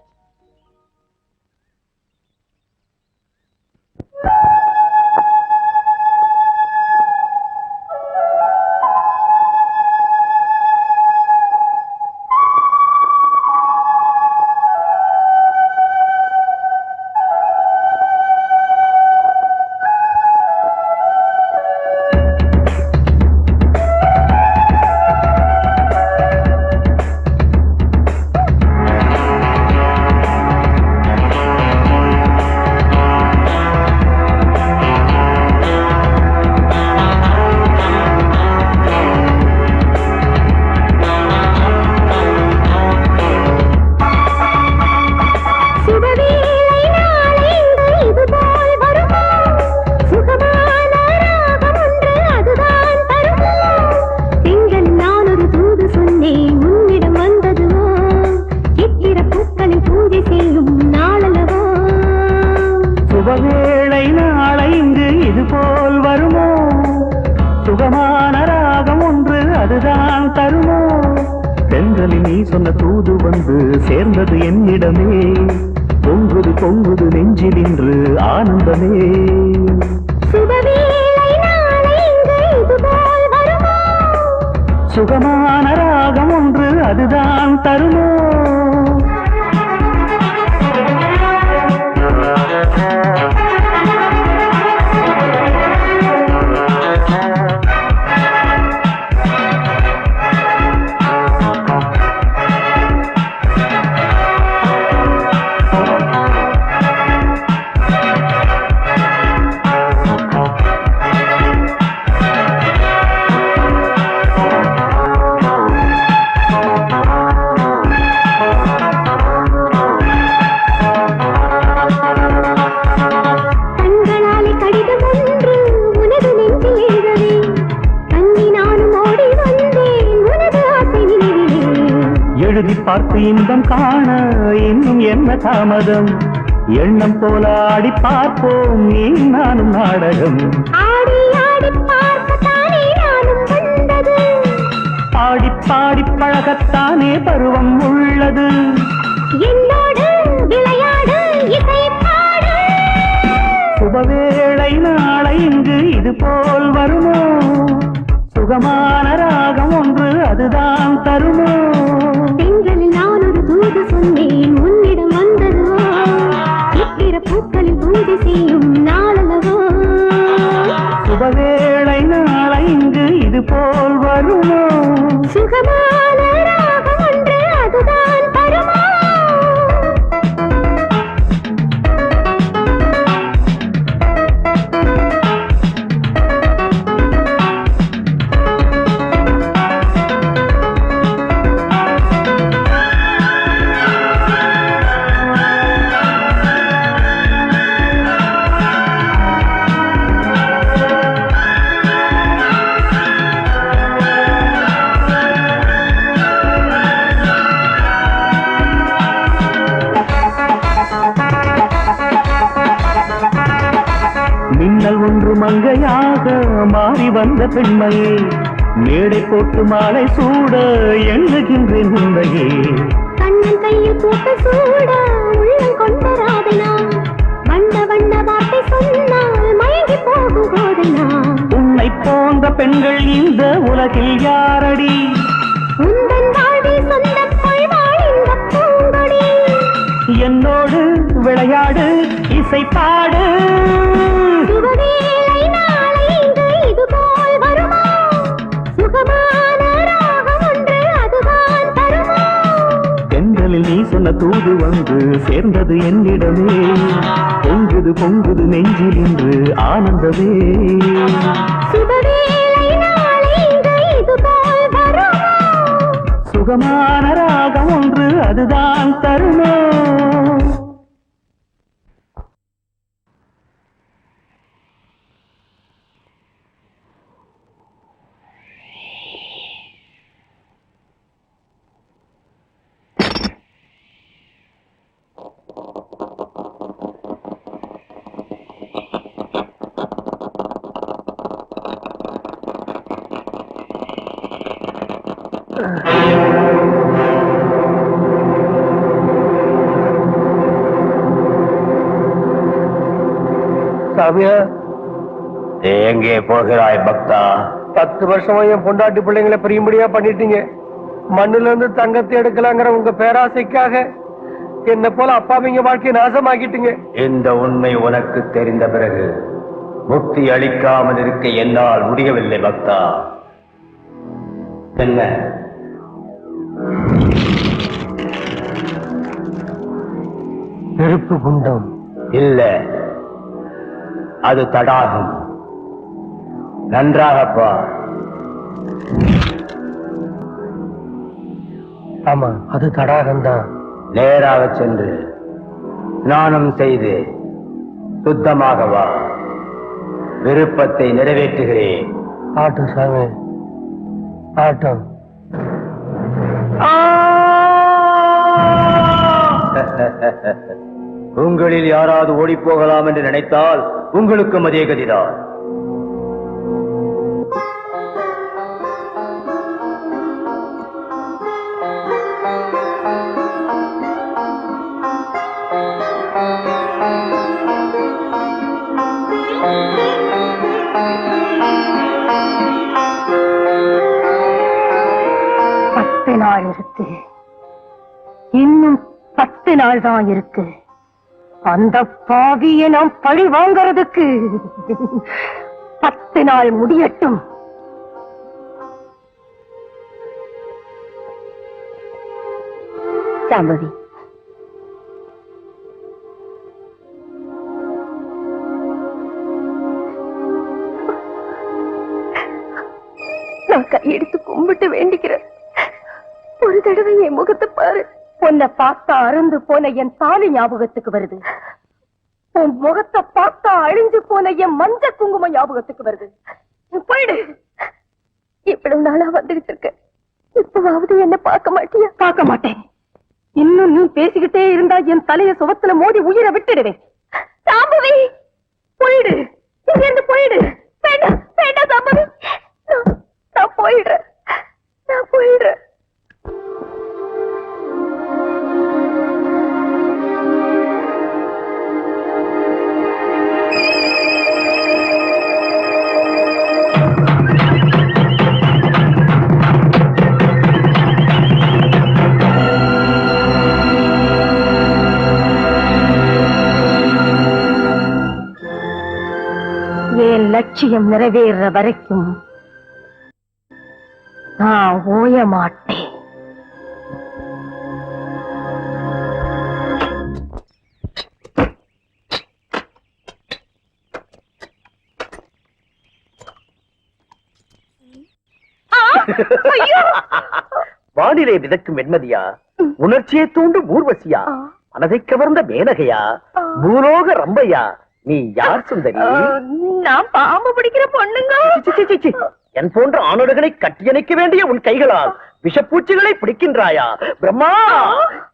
சேர்ந்தது என்னிடமே, பொங்குது பொங்குது நெஞ்சில் இன்று ஆனந்தமே. சுகமான ராகம் ஒன்று அதுதான் தருமோ. பார்த்து இன்பம் காண இன்னும் என்ன தாமதம், எண்ணம் போல ஆடி பார்ப்போம் நீ நானும் நாடகம். பாடி பாடி பழகத்தானே பருவம் உள்ளது, என்னோடு விளையாடு இசை பாடு. சுபவேளை நாளை இங்கு இது போல் வருமோ, சுகமான ராகம் ஒன்று அதுதான் தருமோ. நான் ஒரு தூது சொன்னேன் உன்னிடம் வந்ததோ, இத்திர பூக்களில் பூஜை செய்யும் நாளல்லவோ. சுபவேளை நாளை இங்கு இது போல் வருமோ, சுகமான ராகம் ஒன்று அதுதான் தருமோ. மின்னல் ஒன்று மங்கையாக மாறி வந்த பெண்மையே, மேடை போட்டு மாலை சூட எண்ணுகின்றேன் உண்மையே. கண்ணன் கையில் போட்டு சூட உள்ளம் கொண்ட ராதனா, வண்ண வண்ண வார்த்தை சொன்னால் மயங்கி போகும் போதனா. உன்னை போன்ற பெண்கள் இந்த உலகில் யாரடி, உந்தன் வாழ்வில் சொந்தம் கொள்வாள் இந்த பூங்கொடி. என்னோடு விளையாடு இசை பாடு, சுபவேளை நாளை இங்கு இது போல் வருமா, சுகமான ராகம் ஒன்று அதுதான் தருமா. தென்றலில் நீ சொன்ன தூது வந்து சேர்ந்தது என்னிடமே, பொங்குது பொங்குது நெஞ்சில் இன்று ஆனந்தமே. சுபவேளை நாளை இங்கு இது போல் வருமா, சுகமான ராகம் ஒன்று அதுதான் தருமா. சாமியா, எங்கே போகிறாய் பக்தா? 10 வருஷமா என் பொண்டாட்டி பிள்ளைங்களை பிரியும்படியா பண்ணிட்டீங்க. மண்ணுல இருந்து தங்கத்தை எடுக்கலாங்கிற உங்க பேராசைக்காக என்ன போல அப்பாவிங்க வாழ்க்கையை நாசமாக்கிட்டீங்க. இந்த உண்மை உனக்கு தெரிந்த பிறகு முக்தி அளிக்காமல் இருக்க என்னால் முடியவில்லை பக்தா. என்ன நெருப்பு குண்டம் இல்ல, அது தடாகம். நன்றாகப்பா. ஆமா, அது தடாகம்தான். நேராக சென்று ஸ்நானம் செய்து சுத்தமாக வா. விருப்பத்தை நிறைவேற்றுகிறேன். ஆட்டம் சாமி, ஆட்டம். உங்களில் யாராவது ஓடி போகலாம் என்று நினைத்தால் உங்களுக்கும் அதே கதிதான். நாள் இருக்கு, இன்னும் 10 நாள் தான் இருக்கு. அந்த பாவியை நாம் பழி வாங்கறதுக்கு 10 நாள் முடியட்டும். சாம்பவி, நான் கையெடுத்து கும்பிட்டு வேண்டிக்கிறேன். ஒரு தடவை என் முகத்தை பாரு. உன்னை பார்த்தா அருந்து போன என் தாலி ஞாபகத்துக்கு வருது. உன் முகத்தை பார்த்தா அழிஞ்சு போன என் மஞ்ச குங்குமம் ஞாபகத்துக்கு வருது. போயிடு. இவ்வளவு நாளா வந்துகிட்டு இருக்க, இப்பவாவது என்ன பார்க்க மாட்டியா? பார்க்க மாட்டேன். இன்னும் நீ பேசிக்கிட்டே இருந்தா என் தலைய சுவத்துல மோதி உயிரை விட்டுடுவேன். சாம்பவி, போயிடு. இங்க இருந்து போயிடு. வேண்டாம் வேண்டாம் சாம்பவி, நான் போயிடுறேன். நான் போயிடுறேன். என் லட்சியம் நிறைவேற வரைக்கும் நான் ஓய மாட்டேன். வானிலை விதக்கும் வெண்மதியா, உணர்ச்சியை தூண்டும் ஊர்வசியா, மனதை கவர்ந்த மேனகையா, பூலோக ரம்பையா, நீ யார் சுந்தரி? நான் பாம்பு பிடிக்கிற பொண்ணுங்க. என் போன்ற ஆணோடுகளை கட்டியணைக்க வேண்டிய உன் கைகளால் விஷப்பூச்சிகளை பிடிக்கின்றாயா? பிரம்மா,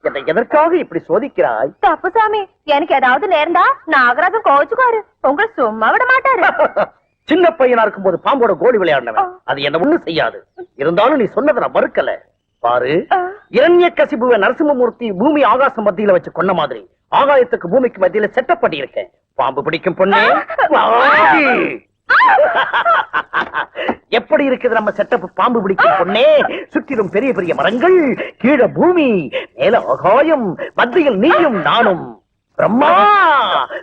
என்னை எதற்காக இப்படி சோதிக்கிறாய்? தப்பு சாமி, எனக்கு ஏதாவது நேர்ந்தா நாகராஜன் கோச்சுக்காரு, உங்களை சும்மா விட மாட்டாரு. சின்ன பையனா இருக்கும் போது பாம்போட கோலி விளையாடினவன், அது என்ன ஒண்ணும் செய்யாது. இருந்தாலும் நீ சொன்னதை நான் மறுக்கல. பாரு, இரண்யகசிபுவை நரசிம்மமூர்த்தி பூமி ஆகாசம் மத்தியில வச்சு கொன்ன மாதிரி ஆகாயத்துக்கு பூமிக்கு மத்தியில செட்டப் பண்ணி இருக்கேன். பாம்பு பிடிக்கும் பொண்ணே, எப்படி இருக்குது நம்ம செட்டப்? பாம்பு பிடிக்கும் பொண்ணே, சுற்றிலும் பெரிய பெரிய மரங்கள், கீழே பூமி, மேல ஆகாயம், மத்தியில் நீயும் நானும். பிரம்மா,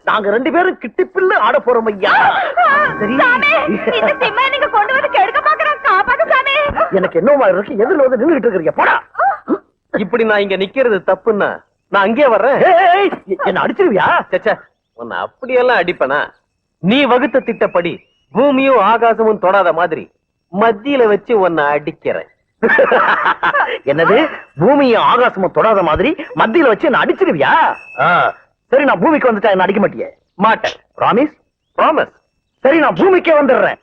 நாங்க 2 பேரும் கிட்டிப்பிள்ளு ஆட போறோம் ஐயா. சரி, நீங்க கொண்டு வந்து கெடுக்க பாக்குறேன், காப்பாத்து சாமி. எனக்கு என்னவா இருக்கு, எதிரில் வந்து நின்றுட்டு இருக்கிறீங்க, போடா. இப்படி நான் இங்க நிக்கிறது தப்புன்னா நான் அங்கே வர்றேன். என்ன அடிச்சிருவியா? சச்சா, உன்னை அப்படியெல்லாம் அடிப்பனா? நீ வகுத்த திட்டப்படி பூமியும் ஆகாசமும் தொடாத மாதிரி மத்தியில வச்சு உன்னை அடிக்கிறேன். என்னது, பூமியும் ஆகாசமும் தொடாத மாதிரி மத்தியில வச்சு என்ன அடிச்சிருவியா? சரி, நான் பூமிக்கு வந்துட்டா என்ன அடிக்க மாட்டியே? மாட்டேன். ப்ராமிஸ்? ப்ராமிஸ். சரி, நான் பூமிக்கே வந்துடுறேன்.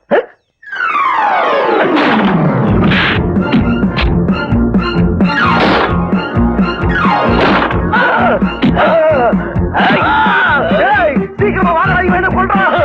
சீக்கிரமா வாங்க, வேணும் கொள்றான்.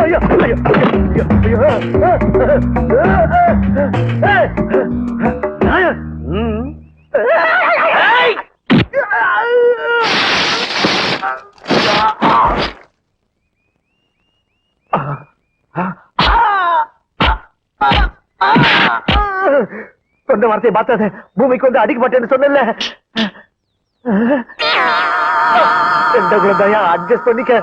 ஐயோ ஐயோ ஐயோ ஐயோ ஐயோ சொன்ன வார்த்தையை பார்த்தாத பூமிக்கு வந்து அடிக்க மாட்டேன்னு சொன்னல எந்த குழந்தையா அட்ஜஸ்ட் பண்ணிக்க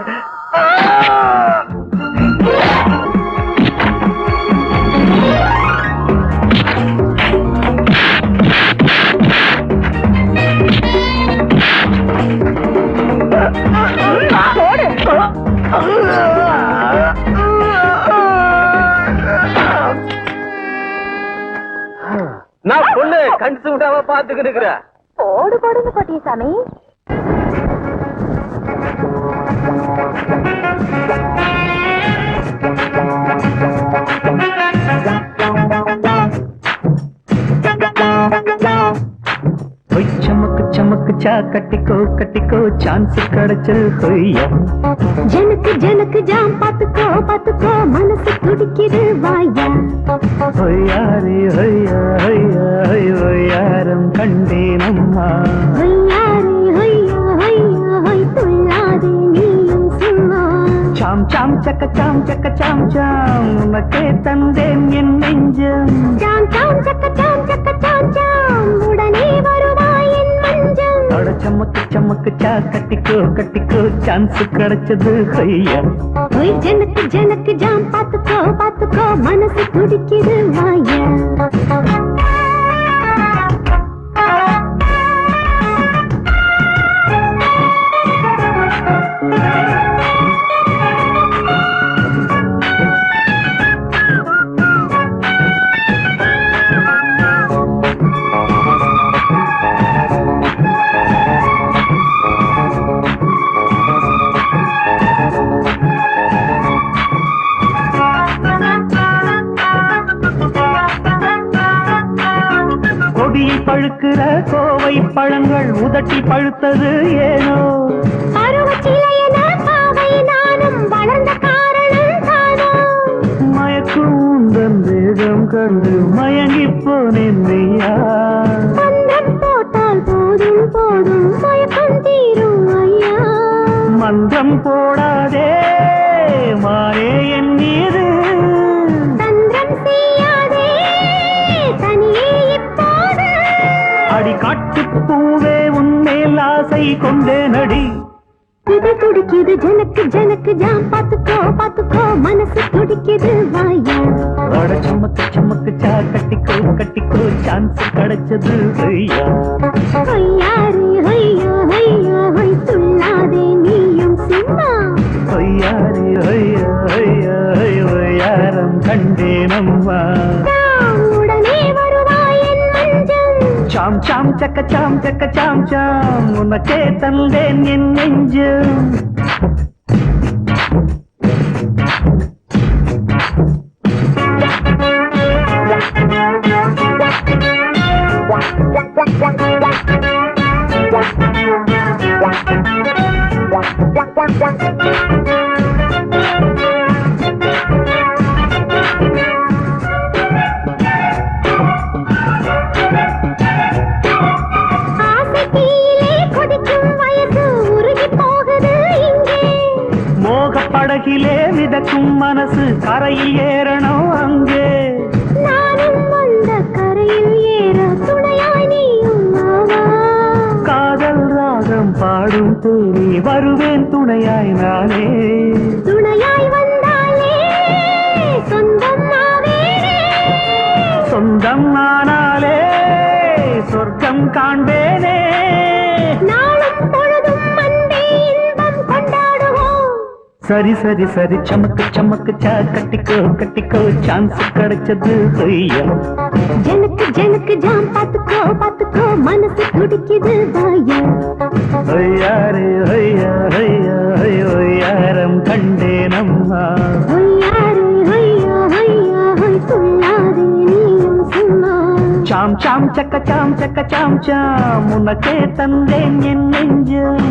நான் பொண்ணு கண் சுடாம பாத்துக்கிட்டு இருக்கிறேன். போடு போடுங்க பட்டியசாமி. चमक चमक चा कटिको कटिको चांस कड़चल होया जनक जनक जाम पातुको मनस तुडिकिदु वाया होया रे होया होया होयारम कंडे नम्मा होया रे होया होया होय तुल्लादे नीयम सुम्मा चाम चाम चक चाम उनके तंदे एन नेंजम चाम चाम चक चाम उडने வருவாய் என் மஞ்சள் अड़ चमक चमक चा कटिको कटिको चांस कड़चदु होया ओय जनक जनक जाम पातुको मनस तुडिकिदु वाया பழுக்கிற கோவை பழங்கள் உதட்டி பழுத்தது ஏனோ பருவச்சிலையன பாவை நானும் வளர்ந்த காரணம் தானோ மயக்கும் உந்தன் வேகம் கண்டு மயங்கி போனேன் மெய்யா மந்திரம் போட்டால் போதும் போதும் மயக்கம் தீரும் ஐயா மந்திரம் போடாதே மாறே என் மீது தந்திரம் செய்யாதே தனியே இப்போது அடி காட்டு பூவே உன்மேல் ஆசை கொண்டே நடி இது துடிக்குது ஜனக்கு ஜனக்கு ஜாம் பாத்துக்கோ மனசு துடிக்குது வாயா அட சமக்கு சமக்கு சா கட்டிக்கோ கட்டிக்கோ சான்ஸ் கிடைச்சது ஐயா ஐயாரே ஐயா ஐயா ஹொய் துள்ளாதே நீயும் சும்மா ஐயாரே ஐயா ஐயா ஐயாரம் கண்டே நம்மா உடனே வருவாய் என் மஞ்சள் சாம் சாம் சக்க சாம் உனக்கே தந்தேன் என் நெஞ்சம் படகிலே மிதக்கும் மனசு கரையில் ஏறணும் அங்கே நானும் அந்த கரையில் ஏற துணையாய் நீயும் காதல் ராகம் பாடும் தேனி வருவேன் துணையாய் நானே துணையாய் வந்தாலே சொந்தம் ஆவேனே சொந்தம் ஆனாலே சொர்க்கம் காண்பேனே நாளும் பொழுதும் அன்பே இன்பம் கொண்டாடுவோம் சரி சரி சரி சமக்கு சா கட்டிக்கோ சான்ஸ் கிடைச்சது ஐயா ஜனக்கு ஜனக்கு ஜாம் பாத்துக்கோ மனசு துடிக்குது வாயா ஐயாரே ஐயா ஐயா ஐயாரம் கண்டே நம்மா ஐயாரே ஐயா ஐயா ஹொய் துள்ளாதே நீயும் சும்மா சாம் சக்க சாம் உனக்கே தந்தேன் என் நெஞ்சம்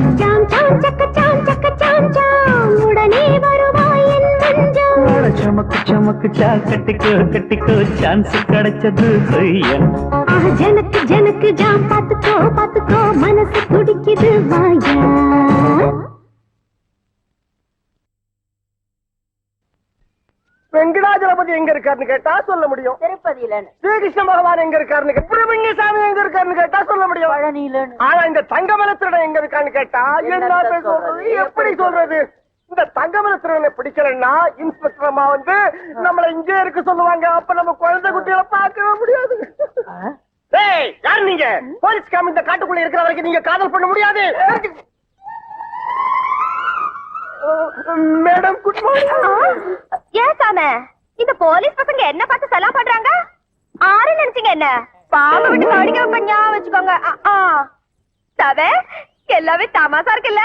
சாம் சக்க சாம் உடனே வருவாய் என் மஞ்சள் சமக்கு சமக்கு கட்டிக்கோ கட்டிக்கோ சான்ஸ் கிடைச்சது ஐயா. ஜனக்கு ஜனக்கு ஜாம் பாத்துக்கோ பாத்துக்கோ மனசு துடிக்குது வாயா. வெங்கடாஜலபதி எங்க இருக்காருன்னு கேட்டா சொல்ல முடியும். திருப்பதியில. ஸ்ரீகிருஷ்ண பகவான் எங்க இருக்காருன்னு சுப்பிரமணிய சாமி எங்க இருக்காருன்னு கேட்டா சொல்ல முடியும். பழனியில. ஆனா இந்த தங்கமலத்திரன் எங்க இருக்கான்னு கேட்டா என்ன சொல்றது, எப்படி சொல்றது? இந்த தங்கமலத்திரனை பிடிக்கலன்னா இன்ஸ்பெக்டர் அம்மா வந்து நம்மள இங்கே இருக்க சொல்லுவாங்க. அப்ப நம்ம குழந்தை குட்டிகளை பார்க்கவே முடியாது. யார் நீங்க? போலீஸ் காமி இந்த காட்டுக்குள்ள இருக்கிற வரைக்கும் நீங்க காதல் பண்ண முடியாது. Madam good morning. ஏன் சாம இந்த போலீஸ் பசங்க என்ன பார்த்து சலாம் பண்றாங்க? ஆறு நினைச்சீங்க என்ன? பாம்பு விட்டு கடிக்க பண்ணா வச்சுக்கோங்க. தவ எல்லாமே தமாசா இருக்குல்ல?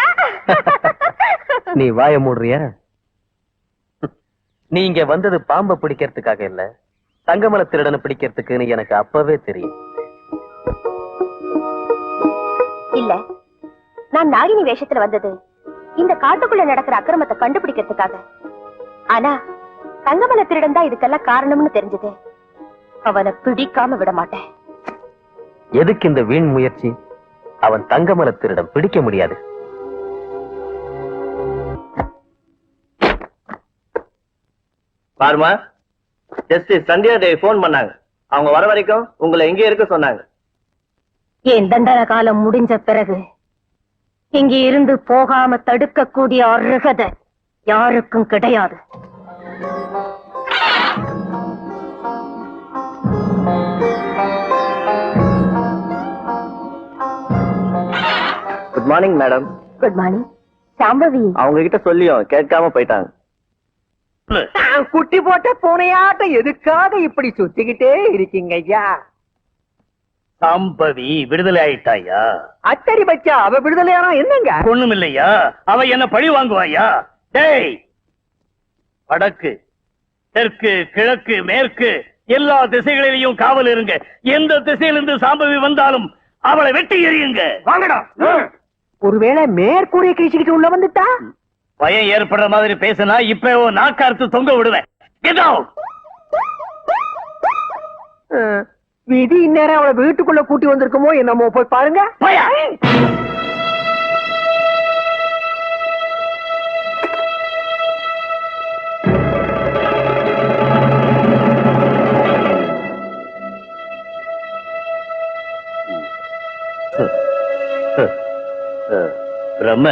நீ வாய மூடுறியா? நீ இங்க வந்தது பாம்பை பிடிக்கிறதுக்காக இல்ல, தங்கமல திருடனை பிடிக்கிறதுக்குன்னு எனக்கு அப்பவே தெரியும். இல்ல, நான் நாகினி வேஷத்துல வந்தது இந்த காட்டுக்குள்ள நடக்கிற அக்கிரமத்தை கண்டுபிடிக்கிறதுக்காக. ஆனா தங்கமல திருடன் தான் இதுக்கெல்லாம் காரணம்னு தெரிஞ்சது. அவனை பிடிக்காம விட மாட்டேன். எதுக்கு இந்த வீண் முயற்சி? அவன் தங்கமல திருடன் பிடிக்க முடியாது. பாருமா, ஜஸ்டிஸ் சந்தியா தேவி போன் பண்ணாங்க. அவங்க வர வரைக்கும் உங்களை எங்கே இருக்க சொன்னாங்க. என் தண்டன காலம் முடிஞ்ச பிறகு இங்க இருந்து போகாம தடுக்கக்கூடிய அருகதை யாருக்கும் கிடையாது. Good morning madam. Good morning. Shambhavi அவங்க கிட்ட சொல்லியும் கேட்காம போயிட்டாங்க. குட்டி போட்ட பூனையாட்டம் எதுக்காக இப்படி சுத்திக்கிட்டே இருக்கீங்க ஐயா? சாம்பவி விடுதலை ஆயிட்டாயா? அச்சரி பச்சா, அவ விடுதலையானா என்னங்க? ஒண்ணும் இல்லையா? அவ என்ன பழி வாங்குவாயா? டேய், வடக்கு தெற்கு கிழக்கு மேற்கு எல்லா திசைகளிலையும் காவல் இருங்க. எந்த திசையிலிருந்து சாம்பவி வந்தாலும் அவளை வெட்டி எறியுங்க. வாங்கடா. ஒருவேளை மேற்கூறிய கிழிச்சுக்கிட்டு உள்ள வந்துட்டா? பயம் ஏற்படுற மாதிரி பேசினா இப்ப நாக்கார்த்து தொங்க விடுவேன். Get out! விதி இந்நேரம் அவளை வீட்டுக்குள்ள கூட்டி வந்திருக்குமோ என்னமோ, போய் பாருங்க. போயா. பிரம்ம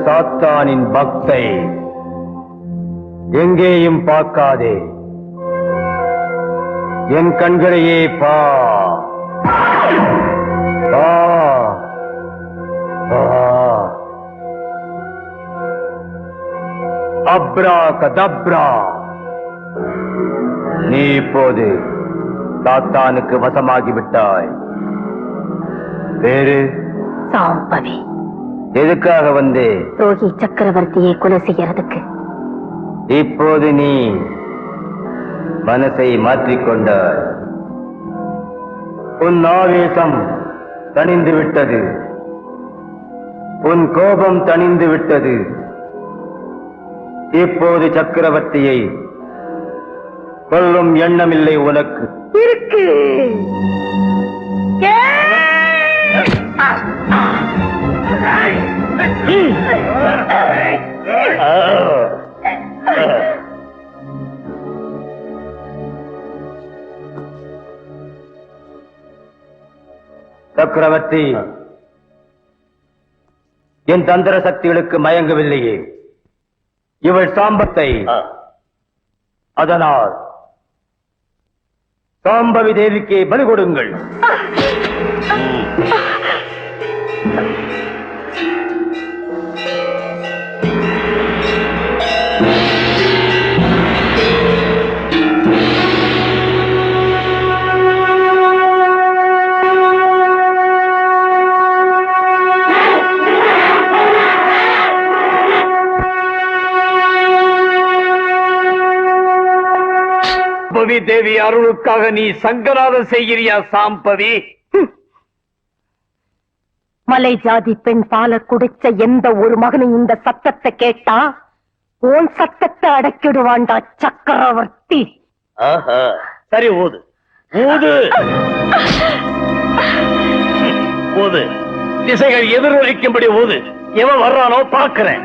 சாத்தானின் பக்தை எங்கேயும் பார்க்காதே, என் கண்களையே பா. அப்ரா கதப்ரா. நீ இப்போது சாத்தானுக்கு வசமாகிவிட்டாய். வேறு சாம்பவி எதுக்காக வந்து? ரோஹி சக்கரவர்த்தியை கொலை செய்யறதுக்கு. இப்போது நீ மனசை மாற்றிக்கொண்டாய். உன் ஆவேசம் தணிந்து விட்டது, உன் கோபம் தணிந்து விட்டது. இப்போது சக்கரவர்த்தியை கொல்லும் எண்ணமில்லை உனக்கு. இருக்கு. சக்கரவர்த்தி என் தந்திர சக்திகளுக்கு மயங்கவில்லையே. இவள் சாம்பத்தை, அதனால் சாம்பவி தேவிக்கு பலி கொடுங்கள். சாம்பவி தேவி அருளுக்காக நீ சங்கநாதம் செய்கிறியா சாம்பவி? மலை ஜாதி பெண் பால குடிச்ச எந்த ஒரு மகனும் இந்த சத்தத்தை கேட்டா உன் சத்தத்தை அடக்கிடுவான்டா சக்கரவர்த்தி. ஆஹா, சரி ஊது ஊது ஊது. திசைகள் எதிரொலிக்கும்படி ஊது. எவன் வர்றானோ பாக்குறேன்.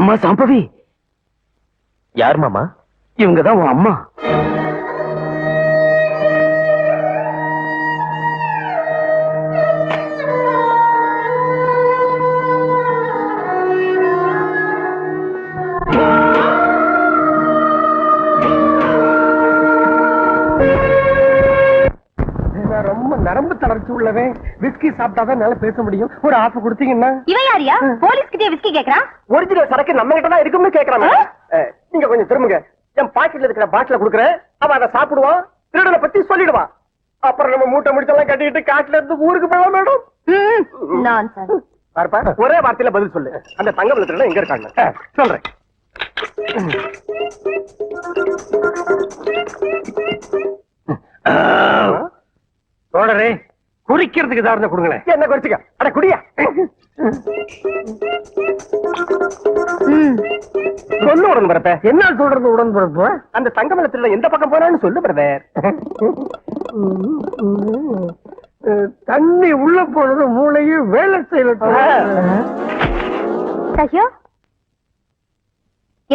அம்மா சாம்பவி, யார் மாமா? இவங்கதான் உன் அம்மா. ரொம்ப நரம்பு தளர்ச்சி உள்ளவன். விஸ்கி சாப்பிட்டாதான் நல்லா பேச முடியும். ஒரு ஆஃப் கொடுத்தீங்கன்னா. இவன் யாரியா போலீஸ் கிட்டே விஸ்கி கேக்குறான்? ஒரிஜினல் சரக்கு நம்ம கிட்ட தான் இருக்கும்னு கேக்குறான். நீங்க கொஞ்சம் திரும்புங்க. என் பாக்கெட்ல இருக்கிற பாட்டில குடுக்குறேன். அவன் அதை சாப்பிடுவான், திருடனை பத்தி சொல்லிடுவான். அப்புறம் நம்ம மூட்டை முடிச்செல்லாம் கட்டிட்டு காட்டுல இருந்து ஊருக்கு போகலாம் மேடம். நான்சென்ஸ். பார்ப்பா, ஒரே வார்த்தையில பதில் சொல்லு. அந்த தங்க திருடன் எங்க இருக்காங்க? சொல்றேன். தோழரே, குறிக்கிறதுக்கு தான் இருந்தா கொடுங்களேன். என்ன குறிச்சுக்க? அட குடியா. சொல்லு உடன்பரப்ப. என்ன சொல்றது உடன்பரப்பு? அந்த தங்கமலத்துல எந்த பக்கம் போனான்னு சொல்லு பிரதர். தண்ணி உள்ள போனது மூளையும் வேலை செய்யல. சஹியோ,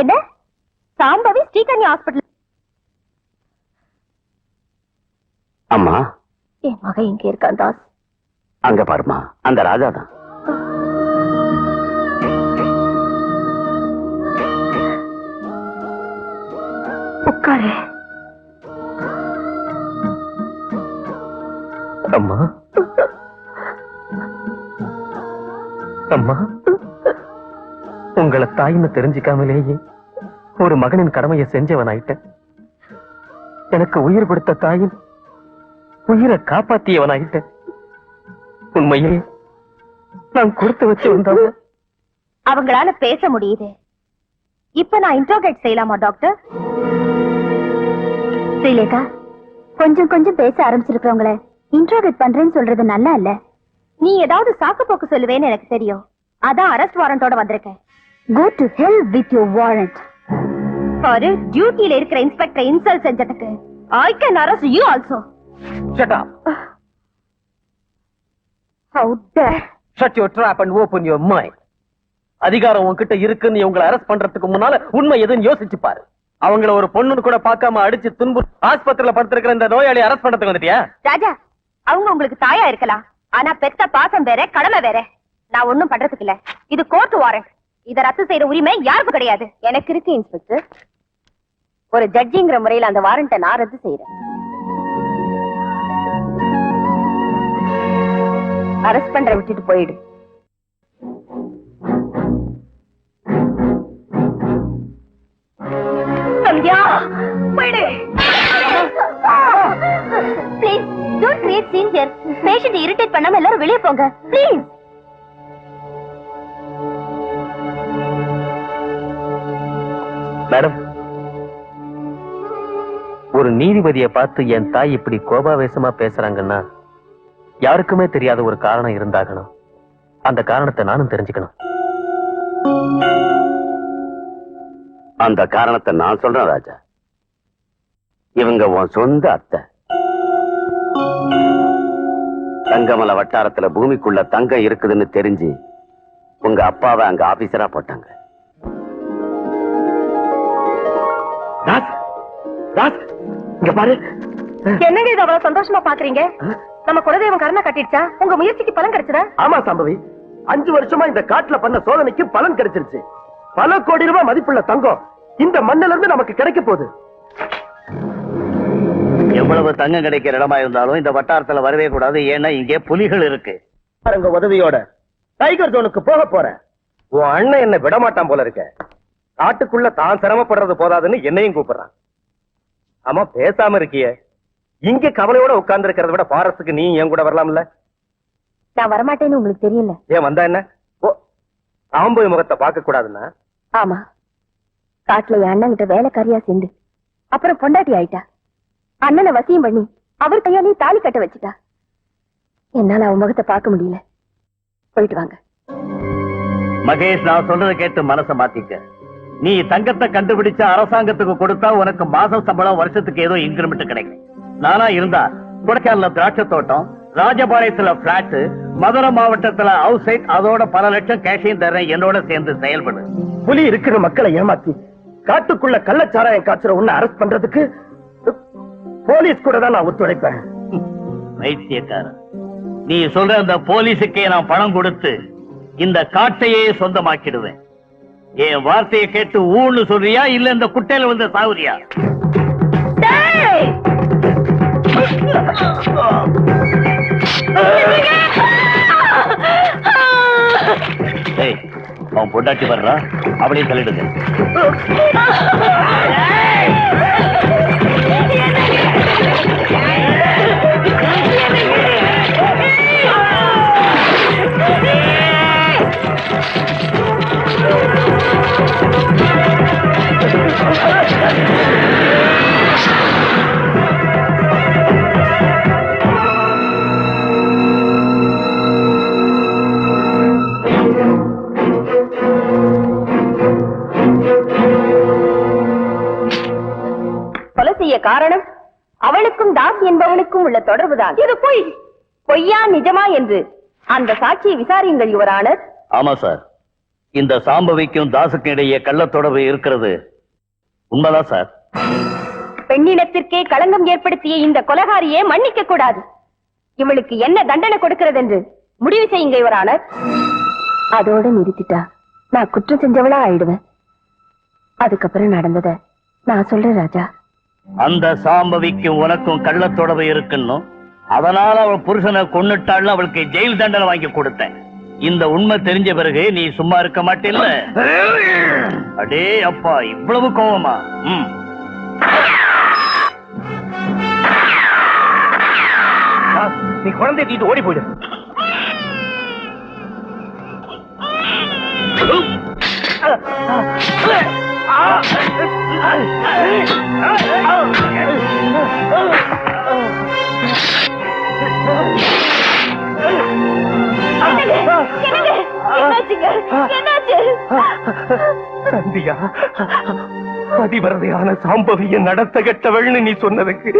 என்ன சாம்பவி ஸ்ரீகன்யா ஹாஸ்பிடல்? அம்மா, என் மகன் இங்க இருக்கான் தாஸ். அங்க பாருமா, அந்த ராஜா தான். உட்காரு. அம்மா, அம்மா, உங்களை தாயின்னு தெரிஞ்சுக்காமலேயே ஒரு மகனின் கடமையை செஞ்சவன் ஆயிட்டேன். எனக்கு உயிர் கொடுத்த தாயின் உயிரை காப்பாத்தியவன் ஆயிட்டேன். உண்மையே நான் கொடுத்து வச்சு வந்தவன். அவங்களால பேச முடியுது. இப்ப நான் இன்ட்ரோகேட் செய்யலாமா டாக்டர்? ஸ்ரீலேகா, கொஞ்சம் கொஞ்சம் பேச ஆரம்பிச்சிருக்கவங்கள இன்ட்ரோகேட் பண்றேன்னு சொல்றது நல்லா இல்ல. நீ ஏதாவது சாக்கு போக்கு சொல்லுவேன்னு எனக்கு தெரியும். அதான் அரெஸ்ட் வாரண்டோட வந்திருக்கேன். Go to hell with your warrant. பாரு, டியூட்டில இருக்கிற இன்ஸ்பெக்டர் இன்சல்ட் செஞ்சதுக்கு I can arrest you also. Shut up. How dare. Shut your trap and open your mind. அதிகாரம் உன்கிட்ட இருக்குன்னு இவங்களை அரெஸ்ட் பண்றதுக்கு முன்னால உண்மை எதுன்னு யோசிச்சு பாரு. அவங்கள ஒரு பொண்ணுன்னு கூட பார்க்காம அடிச்சு துன்பு ஆஸ்பத்திரியில படுத்திருக்கிற இந்த நோயாளி அரெஸ்ட் பண்றதுக்கு வந்துட்டியா? ராஜா, அவங்க உங்களுக்கு தாயா இருக்கலாம். ஆனா பெத்த பாசம் வேற, கடமை வேற. நான் ஒண்ணும் பண்றதுக்கு இல்ல. இது கோர்ட் வாரண்ட். இத ரத்து செய்யற உரிமை யாருக்கும் கிடையாது. எனக்கு இருக்கு இன்ஸ்பெக்டர். ஒரு ஜட்ஜிங்கிற முறையில அந்த வாரண்ட்டை நான் ரத்து செய்யறேன். அரெஸ்ட் பண்ற விட்டுட்டு போயிடு. சந்தியா, போயிடு. Please don't create scene here. Patient irritate பண்ணாம எல்லாரும் வெளிய போங்க ப்ளீஸ். மேடம், ஒரு நீதிபதியை பார்த்து என் தாய் இப்படி கோபாவேசமா பேசுறாங்கன்னா யாருக்குமே தெரியாத ஒரு காரணம் இருந்தாகணும். அந்த காரணத்தை நானும் தெரிஞ்சுக்கணும். அந்த காரணத்தை நான் சொல்றேன் ராஜா. இவங்க உன் சொந்த அத்தை. தங்கமலை வட்டாரத்துல பூமிக்குள்ள தங்கம் இருக்குதுன்னு தெரிஞ்சு உங்க அப்பாவை அங்க ஆபீசரா போட்டாங்க. இங்க பாரு. என்னங்க இது அவ்வளவு சந்தோஷமா பாக்குறீங்க? நம்ம குலதெய்வம் கடமை கட்டிடுச்சா? உங்க முயற்சிக்கு பலன் கிடைச்சதா? ஆமா சாம்பவி, 5 வருஷமா இந்த காட்டுல பண்ண சோதனைக்கு பலன் கிடைச்சிருச்சு. பல கோடி ரூபாய் மதிப்புள்ள தங்கம் இந்த மண்ணில இருந்து நமக்கு கிடைக்க போகுது. எவ்வளவு தங்கம் கிடைக்கிற இடமா இருந்தாலும் இந்த வட்டாரத்துல வரவே கூடாது. ஏன்னா இங்கே புலிகள் இருக்கு. பாருங்க, உதவியோட டைகர் ஜோனுக்கு போக போறேன். உன் அண்ணன் என்ன விடமாட்டான் போல இருக்க. காட்டுக்குள்ள தான் சிரமப்படுறது போதாதுன்னு என்னையும் கூப்பிடுறான். ஆமா, பேசாம இருக்கிய. இங்க கவலையோட உட்கார்ந்து இருக்கிறத விட பாரஸுக்கு நீ என் கூட வரலாம்ல? நான் வரமாட்டேன்னு உங்களுக்கு தெரியல. ஏன் வந்தா என்ன? ஓ, சாம்பவி முகத்தை பார்க்க கூடாதுன்னா? ஆமா, காட்டுல என் அண்ணன் கிட்ட வேலைக்காரியா சேர்ந்து அப்புறம் பொண்டாட்டி ஆயிட்டா. அண்ணனை வசியம் பண்ணி அவர் கையாலேயே தாலி கட்ட வச்சுட்டா. என்னால அவன் முகத்தை பார்க்க முடியல. போயிட்டு வாங்க. மகேஷ், நான் சொல்றதை கேட்டு மனசை மாத்திக்க. நீ தங்கத்தை கண்டுபிடிச்ச அரசாங்கத்துக்கு கொடுத்தா உனக்கு மாசம் சம்பளம், வருஷத்துக்கு ஏதோ இன்கிரிமெண்ட் கிடைக்கும். நானா இருந்தா கொடைக்கானல்ல திராட்சை தோட்டம், ராஜபாளையத்துல பிளாட், மதுரை மாவட்டத்துல ஹவுஸ் சைட் அதோட பல லட்சம் கேஷையும் தர்றேன், என்னோட சேர்ந்து செயல்படு. புலி இருக்கிற மக்களை ஏமாத்தி காட்டுக்குள்ள கள்ளச்சாராயம் காய்ச்சற உன்னை அரெஸ்ட் பண்றதுக்கு போலீஸ் கூட தான் நான் ஒத்துழைப்பேன். வைத்தியக்காரன், நீ சொல்ற அந்த போலீஸுக்கே நான் பணம் கொடுத்து இந்த காட்டையே சொந்தமாக்கிடுவேன். என் வார்த்தையை கேட்டு ஊன்னு சொல்றியா இல்ல இந்த குட்டையில வந்து சாவுறியா? ஏய், அவன் பொண்டாட்டி வர்றா, அப்படியே சொல்லிடுங்க. கொலை செய்ய காரணம் அவளுக்கும் தாஸ் என்பவனுக்கும் உள்ள தொடர்புதான். இது பொய். பொய்யா நிஜமா என்று அந்த சாட்சியை விசாரியுங்கள் யுவர் ஆனர். ஆமா சார், இந்த சாம்பவிக்கும் தாசுக்கும் இடையே கள்ள தொடர்பு இருக்கிறது உண்மைதான் சார். பெண்ணினத்திற்கே களங்கம் ஏற்படுத்திய இந்த கொலைகாரியை மன்னிக்க கூடாது. இவளுக்கு என்ன தண்டனை கொடுக்கிறது என்று முடிவு செய்யுங்க யுவர் ஆனர். அதோட நிறுத்திட்டா நான் குற்றம் செஞ்சவளா ஆயிடுவேன். அதுக்கப்புறம் நடந்தத நான் சொல்றேன் ராஜா. அந்த சாம்பவிக்கும் உனக்கும் கள்ள தொடர்பு இருக்குன்னு, அதனால அவள் புருஷனை கொன்னுட்டாள், அவளுக்கு ஜெயில் தண்டனை வாங்கி கொடுத்தேன். இந்த உண்மை தெரிஞ்ச பிறகு நீ சும்மா இருக்க மாட்டேல்ல? அடே அப்பா, இவ்வளவு கோவமா? நீ குழந்தை தீட்டு ஓடி போயிடு. சந்தியா, பதிவரதையான சாம்பவிய நடத்த கெட்டவள்னு நீ சொன்னதுக்கு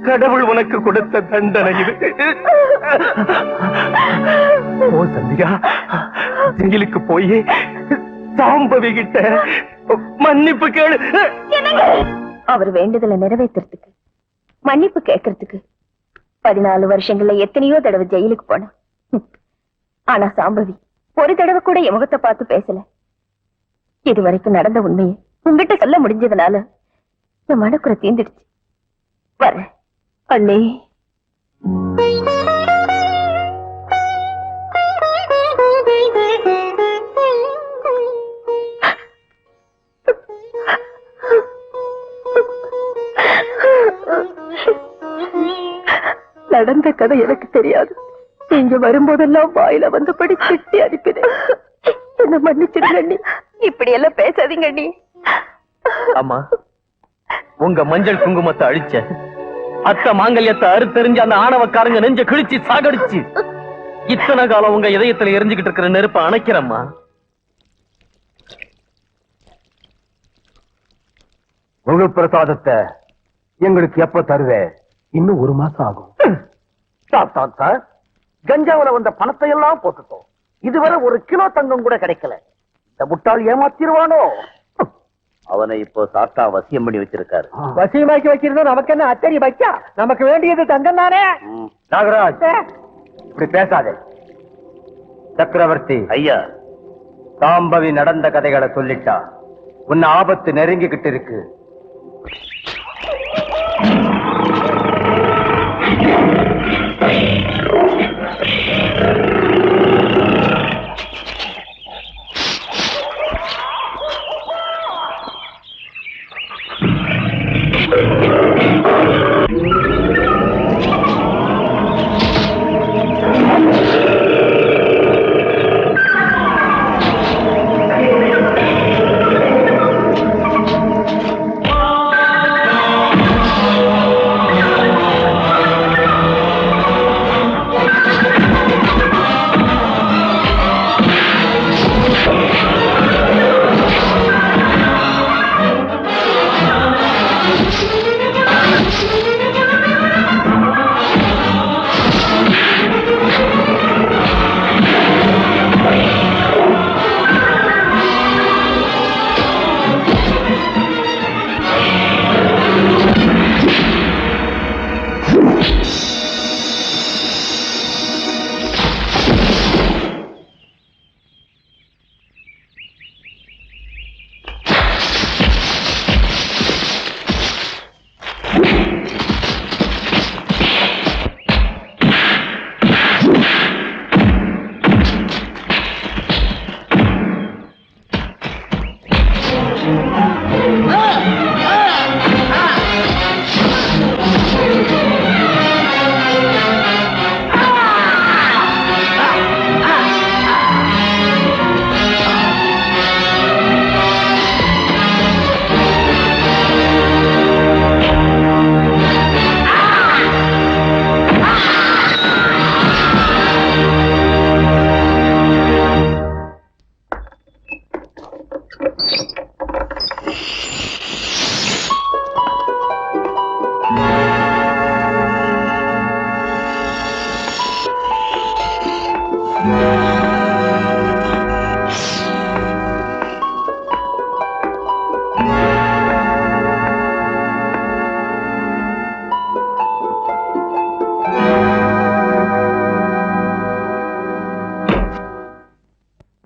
கடவுள் உனக்கு கொடுத்த தண்டனை இது. ஓ சந்தியா, ஜெயிலுக்கு போய் சாம்பவி கிட்ட மன்னிப்பு கேளு. அவர் வேண்டுதலை நிறைவேற்றுறதுக்கு மன்னிப்பு கேட்கறதுக்கு 14 வருஷங்கள்ல எத்தனையோ தடவை ஜெயிலுக்கு போன. ஆனா சாம்பவி ஒரு தடவை கூட என் முகத்தை பார்த்து பேசல. இதுவரைக்கும் நடந்த உண்மையை உங்ககிட்ட சொல்ல முடிஞ்சதுனால என் மனக்குறை தீர்ந்துடுச்சு. வர அண்ணே. நடந்த கதை எனக்கு தெரியாது. நீங்க வரும்போதெல்லாம் வாயில வந்தபடி திட்டி அனுப்பினேன். என்ன மன்னிச்சிடுங்க அண்ணி. இப்படி எல்லாம் பேசாதீங்க அண்ணி. அம்மா, உங்க மஞ்சள் குங்குமத்தை அழிச்ச, அத்த மாங்கல்யத்தை அறுத்தெறிஞ்சு அந்த ஆணவக்காரங்க நெஞ்ச கிழிச்சு சாகடிச்சு இத்தனை காலம் உங்க இதயத்துல எரிஞ்சுக்கிட்டு இருக்கிற நெருப்ப அணைக்கிறம்மா. முழு பிரசாதத்தை எங்களுக்கு எப்ப தருவே? இன்னும் 1 மாசம் ஆகும். சார், கஞ்சாவில வந்த பணத்தை எல்லாம் போட்டுட்டோம். இதுவரை 1 கிலோ தங்கம் கூட கிடைக்கல. இந்த முட்டாள் ஏமாத்திருவானோ? அவனை இப்போ சாத்தா வசியம் பண்ணி வச்சிருக்காரு. வசியமாக்கி வைக்கிறது நமக்கு என்ன அத்தரி வைக்கா? நமக்கு வேண்டியது தங்கம் தானே. நாகராஜ், இப்படி பேசாதே. சக்கரவர்த்தி ஐயா, சாம்பவி நடந்த கதைகளை சொல்லிட்டா. உன்னை ஆபத்து நெருங்கிக்கிட்டு இருக்கு.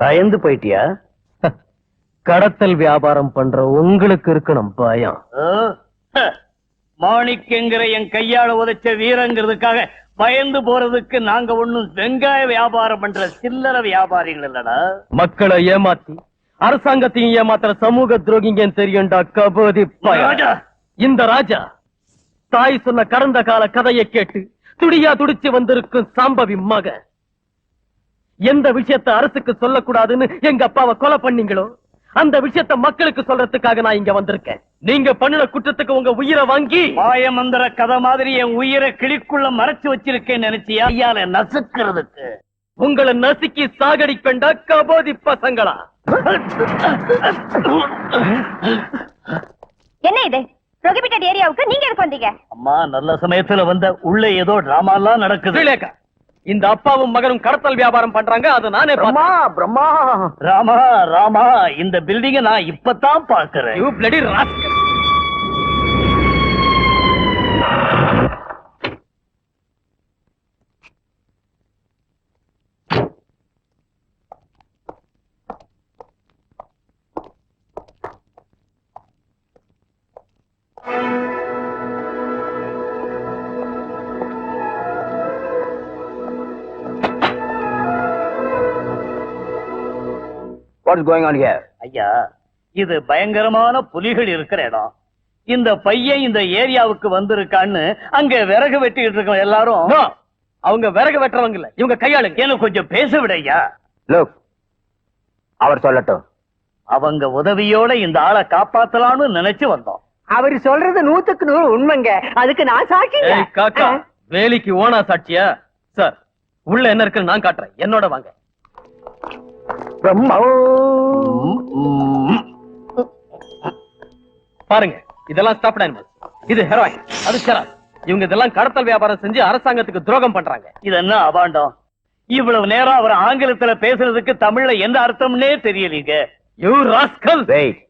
பயந்து போயிட்டியா? கடத்தல் வியாபாரம் பண்ற உங்களுக்கு இருக்கணும் பயம். மாணிக்கங்கிற என் கையால உதைச்ச வீரங்கிறதுக்காக பயந்து போறதுக்கு நாங்க ஒண்ணும் வெங்காய வியாபாரம் பண்ற சில்லற வியாபாரிகள் இல்லடா. மக்களை ஏமாத்தி அரசாங்கத்தையும் ஏமாத்துற சமூக துரோகிங்க தெரியும்டா கபோதி பயம். ராஜா, இந்த ராஜா தாய் சொன்ன கடந்த கால கதையை கேட்டு துடியா துடிச்சு வந்திருக்கும் சாம்பவி மகன். எந்த விஷயத்தை அரசுக்கு சொல்லக்கூடாதுன்னு எங்க அப்பாவை கொலை பண்ணீங்களோ அந்த விஷயத்தை மக்களுக்கு சொல்றதுக்காக நான் இங்க வந்திருக்கேன். நீங்க பண்ணின குற்றத்துக்கு உங்க உயிரை வாங்கி மாயமந்திர கதை மாதிரி என் உயிரை கிளிக்குள்ள மறைச்சு வச்சிருக்கேன்னு நினைச்சியா? ஐயால நசுக்கிறதுக்கு உங்களை நசுக்கி சாகடிப்பேன்டா கபோதி பசங்களா. என்ன இது prohibited ஏரியாவுக்கு நீங்க எதுக்கு வந்தீங்க? அம்மா நல்ல சமயத்துல வந்த. உள்ள ஏதோ டிராமா எல்லாம் நடக்குது. ஸ்ரீலேகா, இந்த அப்பாவும் மகனும் கடத்தல் வியாபாரம் பண்றாங்க. அதை நானே பிரம்மா பிரம்மா ராமா ராமா, இந்த பில்டிங்க நான் இப்பதான் பாக்குறேன். You bloody rascal. What's going on here? ஐயா, இது பயங்கரமான புலிகள் இருக்கிற இடம். இந்த பையன் இந்த ஏரியாவுக்கு வந்திருக்கான்னு அங்க விறகு வெட்டிட்டு இருக்கோம் எல்லாரும். No, அவங்க விறகு வெட்டுறவங்க இல்ல, இவங்க கையாளுங்க. எனக்கு கொஞ்சம் பேச விடையா? Look, அவர் சொல்லட்டும். அவங்க உதவியோட இந்த ஆளை காப்பாத்தலாம்னு நினைச்சு வந்தோம். அவர் சொல்றது 100% உண்மைங்க. அதுக்கு நான் சாட்சிங்க. ஏய் காக்கா, வேலிக்கு ஓனா சாட்சியா? சார், உள்ள என்ன இருக்குன்னு நான் காட்டுறேன். என்னோட வாங்க. பிரம்மா பாருங்க, இதெல்லாம் ஸ்டாப்ட் அனிமல்ஸ். இது ஹெரோயின், அது சராஸ். இவங்க இதெல்லாம் கடத்தல் வியாபாரம் செஞ்சு அரசாங்கத்துக்கு துரோகம் பண்றாங்க. இது என்ன அபாண்டம்? இவ்வளவு நேரம் அவர் ஆங்கிலத்துல பேசுறதுக்கு தமிழ்ல என்ன அர்த்தம்னே தெரியலீங்க. You rascal. வெயிட்,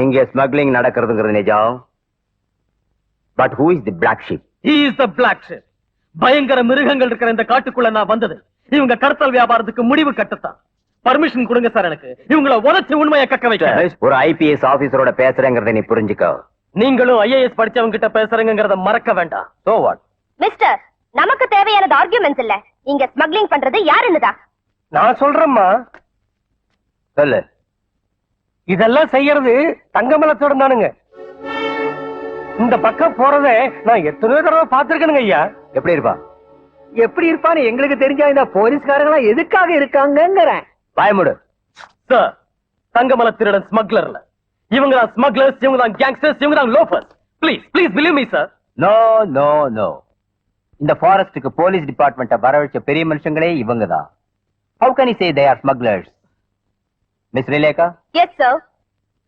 இங்கே ஸ்மக்லிங் நடக்கிறதுங்கிறது நிஜம். But who is the black sheep? He is the black sheep. பயங்கர மிருகங்கள் இருக்கிற இந்த காட்டுக்குள்ள நான் வந்தது இவங்க கடத்தல் வியாபாரத்துக்கு முடிவு கட்டத்தான். பர்மிஷன் கொடுங்க சார், எனக்கு இவங்கள உரைச்சு உண்மையை கக்க வைக்க. ஒரு ஐபிஎஸ் ஆபீசரோட பேசுறேங்கிறத நீ புரிஞ்சுக்கோ. நீங்களும் ஐஏஎஸ் படிச்சவங்க கிட்ட பேசுறேங்கிறத மறக்க வேண்டாம். So what? மிஸ்டர், நமக்கு தேவையானது ஆர்குமெண்ட்ஸ் இல்ல, இங்க ஸ்மக்லிங் பண்றது யாருன்னுதான். நான் சொல்றேம்மா, சொல்லு. இதெல்லாம் செய்யறது தங்கமலத்தோட தானுங்க. இந்த பக்கம் போறதை நான் எத்தனையோ தடவை பார்த்திருக்கேனுங்க ஐயா. எப்படி இருப்பா? எப்படி இருப்பான்னு எங்களுக்கு தெரிஞ்சா இந்த போலீஸ்காரங்களா எதுக்காக இருக்காங்கங்கிறேன். பயமுடு. சார், தங்கமல திருடன் ஸ்மக்லர்ல. இவங்க தான் ஸ்மக்லர்ஸ், இவங்க தான் கேங்ஸ்டர்ஸ், இவங்க தான் loafers. Please please believe me sir. No no no, இந்த ஃபாரஸ்டுக்கு போலீஸ் டிபார்ட்மெண்ட்டை வரவழைச்ச பெரிய மனுஷங்களே இவங்க தான். How can you say they are smugglers? Miss Rileka, yes sir.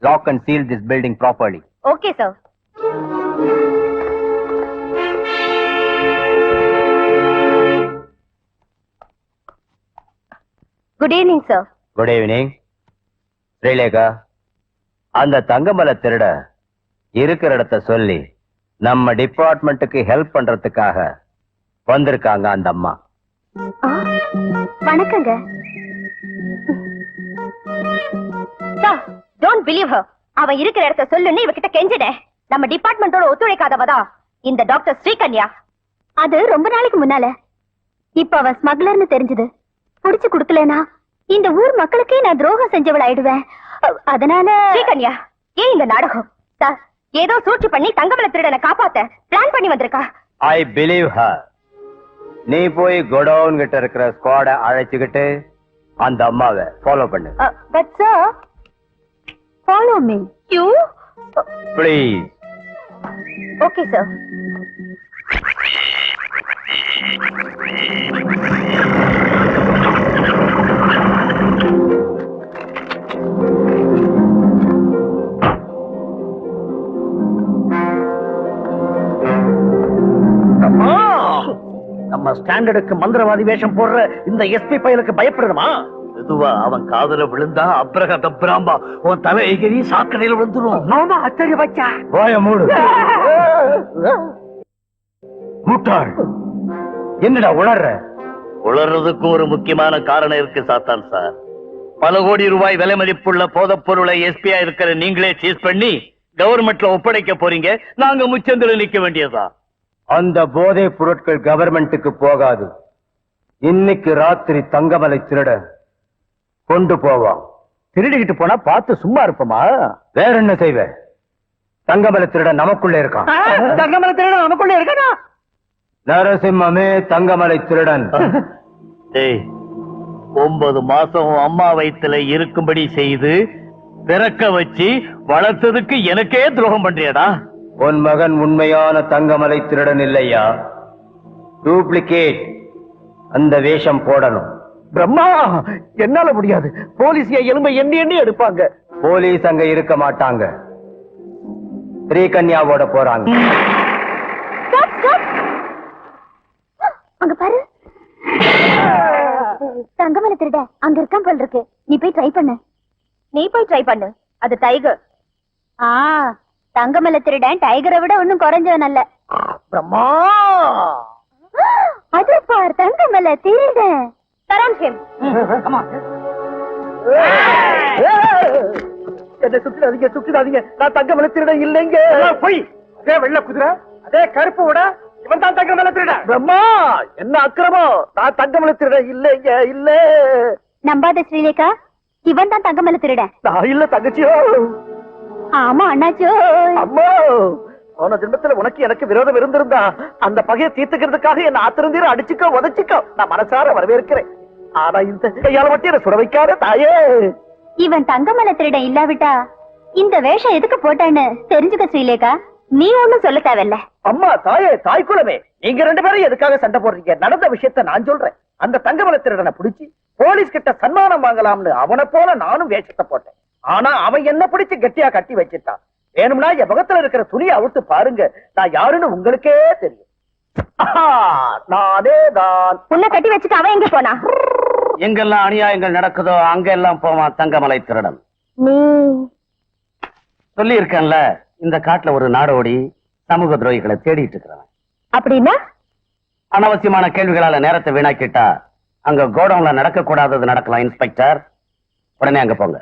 lock and seal this building properly. Okay sir. Good evening sir. Good evening. Srilekha, அந்த தங்கமல திருட இருக்கிற இடத்த சொல்லி நம்ம டிபார்ட்மெண்ட்டுக்கு ஹெல்ப் பண்றதுக்காக வந்திருக்காங்க அந்த அம்மா. வணக்கங்க சார். Don't believe her. அவ இருக்கிற இடத்த சொல்லுன்னு இவகிட்ட கெஞ்சிட. நம்ம டிபார்ட்மெண்டோட ஒத்துழைக்காதவதா இந்த டாக்டர் ஸ்ரீகன்யா. அது ரொம்ப நாளைக்கு முன்னால. இப்ப அவ ஸ்மக்லர்னு தெரிஞ்சது. புடிச்சு குடுக்கலனா இந்த ஊர் மக்களுக்கே நான் துரோகம் செஞ்சவள் ஆயிடுவேன். அதனால ஸ்ரீகன்யா, ஏன் இந்த நாடகம்? சார், ஏதோ சூழ்ச்சி பண்ணி தங்கமல திருடனை காப்பாத்த பிளான் பண்ணி வந்திருக்கா. I believe her. நீ போய் கோடவுன் கிட்ட இருக்கிற ஸ்குவாட அழைச்சுக்கிட்டு அந்த அம்மாவை ஃபாலோ பண்ணு. But sir, follow me. You please. Okay sir. நம்ம ஸ்டாண்டர்டுக்கு மந்திரவாதி வேஷம் போடுற இந்த எஸ்பி பயலுக்கு பயப்படணுமா? மெதுவா அவன் காதுல விழுந்தா அப்ரக தப்ராம்பா உன் தலை எகிரி சாக்கடையில விழுந்துரும். அச்சரி வச்சா வாய மூடு. முட்டாள், என்னடா உளர்ற? உளறதுக்கு ஒரு முக்கியமான காரணம் இருக்கு சாத்தான் சார். பல கோடி ரூபாய் விலை மதிப்புள்ள போதைப் பொருளை எஸ்பியா இருக்கிற நீங்களே சீஸ் பண்ணி கவர்மெண்ட்ல ஒப்படைக்க போறீங்க. நாங்க முச்சந்தில நிக்க வேண்டியதா? அந்த போதை பொருட்கள் கவர்மெண்ட்டுக்கு போகாது. இன்னைக்கு ராத்திரி தங்கமலை திருட கொண்டு போவான். திருடிக்கிட்டு போனா பார்த்து சும்மா இருப்போமா? வேற என்ன செய்வ? தங்கமலை திருட நமக்குள்ள இருக்கான். தங்கமலை திருட நமக்குள்ள இருக்கா? நரசிம்மமே தங்கமலை திருடன். டேய், 9 மாசம் அம்மா வயித்துல இருக்கும்படி செய்து பிறக்க வச்சு வளர்த்ததுக்கு எனக்கே துரோகம் பண்றியடா. உன் மகன் உண்மையான தங்கமலை திருடன் இல்லையா, டூப்ளிகேட். அந்த வேஷம் போடணும். பிரம்மா, என்னால முடியாது. போலீஸ் எலும்பை எண்ணி எண்ணி எடுப்பாங்க. போலீஸ் அங்க இருக்க மாட்டாங்க. ஸ்ரீகன்யாவோட போறாங்க. அங்க பாரு, தங்கமலை திருட அங்க இருக்கான் போல் இருக்கு. நீ போய் ட்ரை பண்ணு. நீ போய் ட்ரை பண்ணு. அது டைகர். தங்கமலை திருடன் டைகரை விட ஒன்னும் குறைஞ்சவன் அல்ல. பிரம்மா, அது பார் தங்கமலை திருடன். தராம்சம். என்ன சுத்திடாதீங்க. நான் தங்கமலை திருடன் இல்லைங்க. போய் அதே வெள்ளை குதிரை, அதே கருப்பு விட இவன் தான் தங்கமலை திருடன். பிரம்மா, என்ன அக்கிரமம்? நான் தங்கமலை திருடன் இல்லைங்க. இல்ல நம்பாத ஸ்ரீலேகா, இவன் தான் தங்கமலை திருடன். நான் இல்ல தங்கச்சியோ. ஆமா அண்ணாச்சோ. அம்மா, போன ஜென்மத்துல உனக்கு எனக்கு விரோதம் இருந்திருந்தா அந்த பகையை தீர்த்துக்கிறதுக்காக என்ன ஆத்திருந்தீர அடிச்சுக்கோ உதச்சிக்கோ, நான் மனசார வரவேற்கிறேன். ஆனா இந்த கையால மட்டும் என்ன சுட வைக்காத தாயே. இவன் தங்கமலை திருடன் இல்லாவிட்டா இந்த வேஷம் எதுக்கு போட்டான்னு தெரிஞ்சுக்க ஸ்ரீலேகா. நீ ஒண்ணும் சொல்ல தேவையில்ல. அம்மா, தாயே, தாய்க்குலமே, நீங்க 2 பேரும் எதுக்காக சண்டை போடுறீங்க? நடந்த விஷயத்த நான் சொல்றேன். அந்த தங்கமலை திருடனை பிடிச்சி போலீஸ் கிட்ட சன்மானம் வாங்கலாம்னு அவனை போல நானும் வேஷத்தை போட்டேன். ஆனா அவன் என்ன பிடிச்சு கெட்டியா கட்டி வச்சுட்டான். வேணும்னா என் முகத்துல இருக்கிற துணியை அவுத்து பாருங்க, நான் யாருன்னு உங்களுக்கே தெரியும். நானே தான். உன்னை கட்டி வச்சுட்டு அவன் எங்க போனா? எங்கெல்லாம் அநியாயங்கள் நடக்குதோ அங்கெல்லாம் போவான் தங்கமலை திருடன். நீ சொல்லி இருக்கேன்ல, இந்த காட்டுல ஒரு நாடோடி சமூக துரோகிகளை தேடிட்டு இருக்கிறான். அப்படின்னா அனாவசியமான கேள்விகளால நேரத்தை வீணாக்கிட்டா அங்க கோடவுன்ல நடக்க கூடாதது நடக்கலாம். இன்ஸ்பெக்டர், உடனே அங்க போங்க.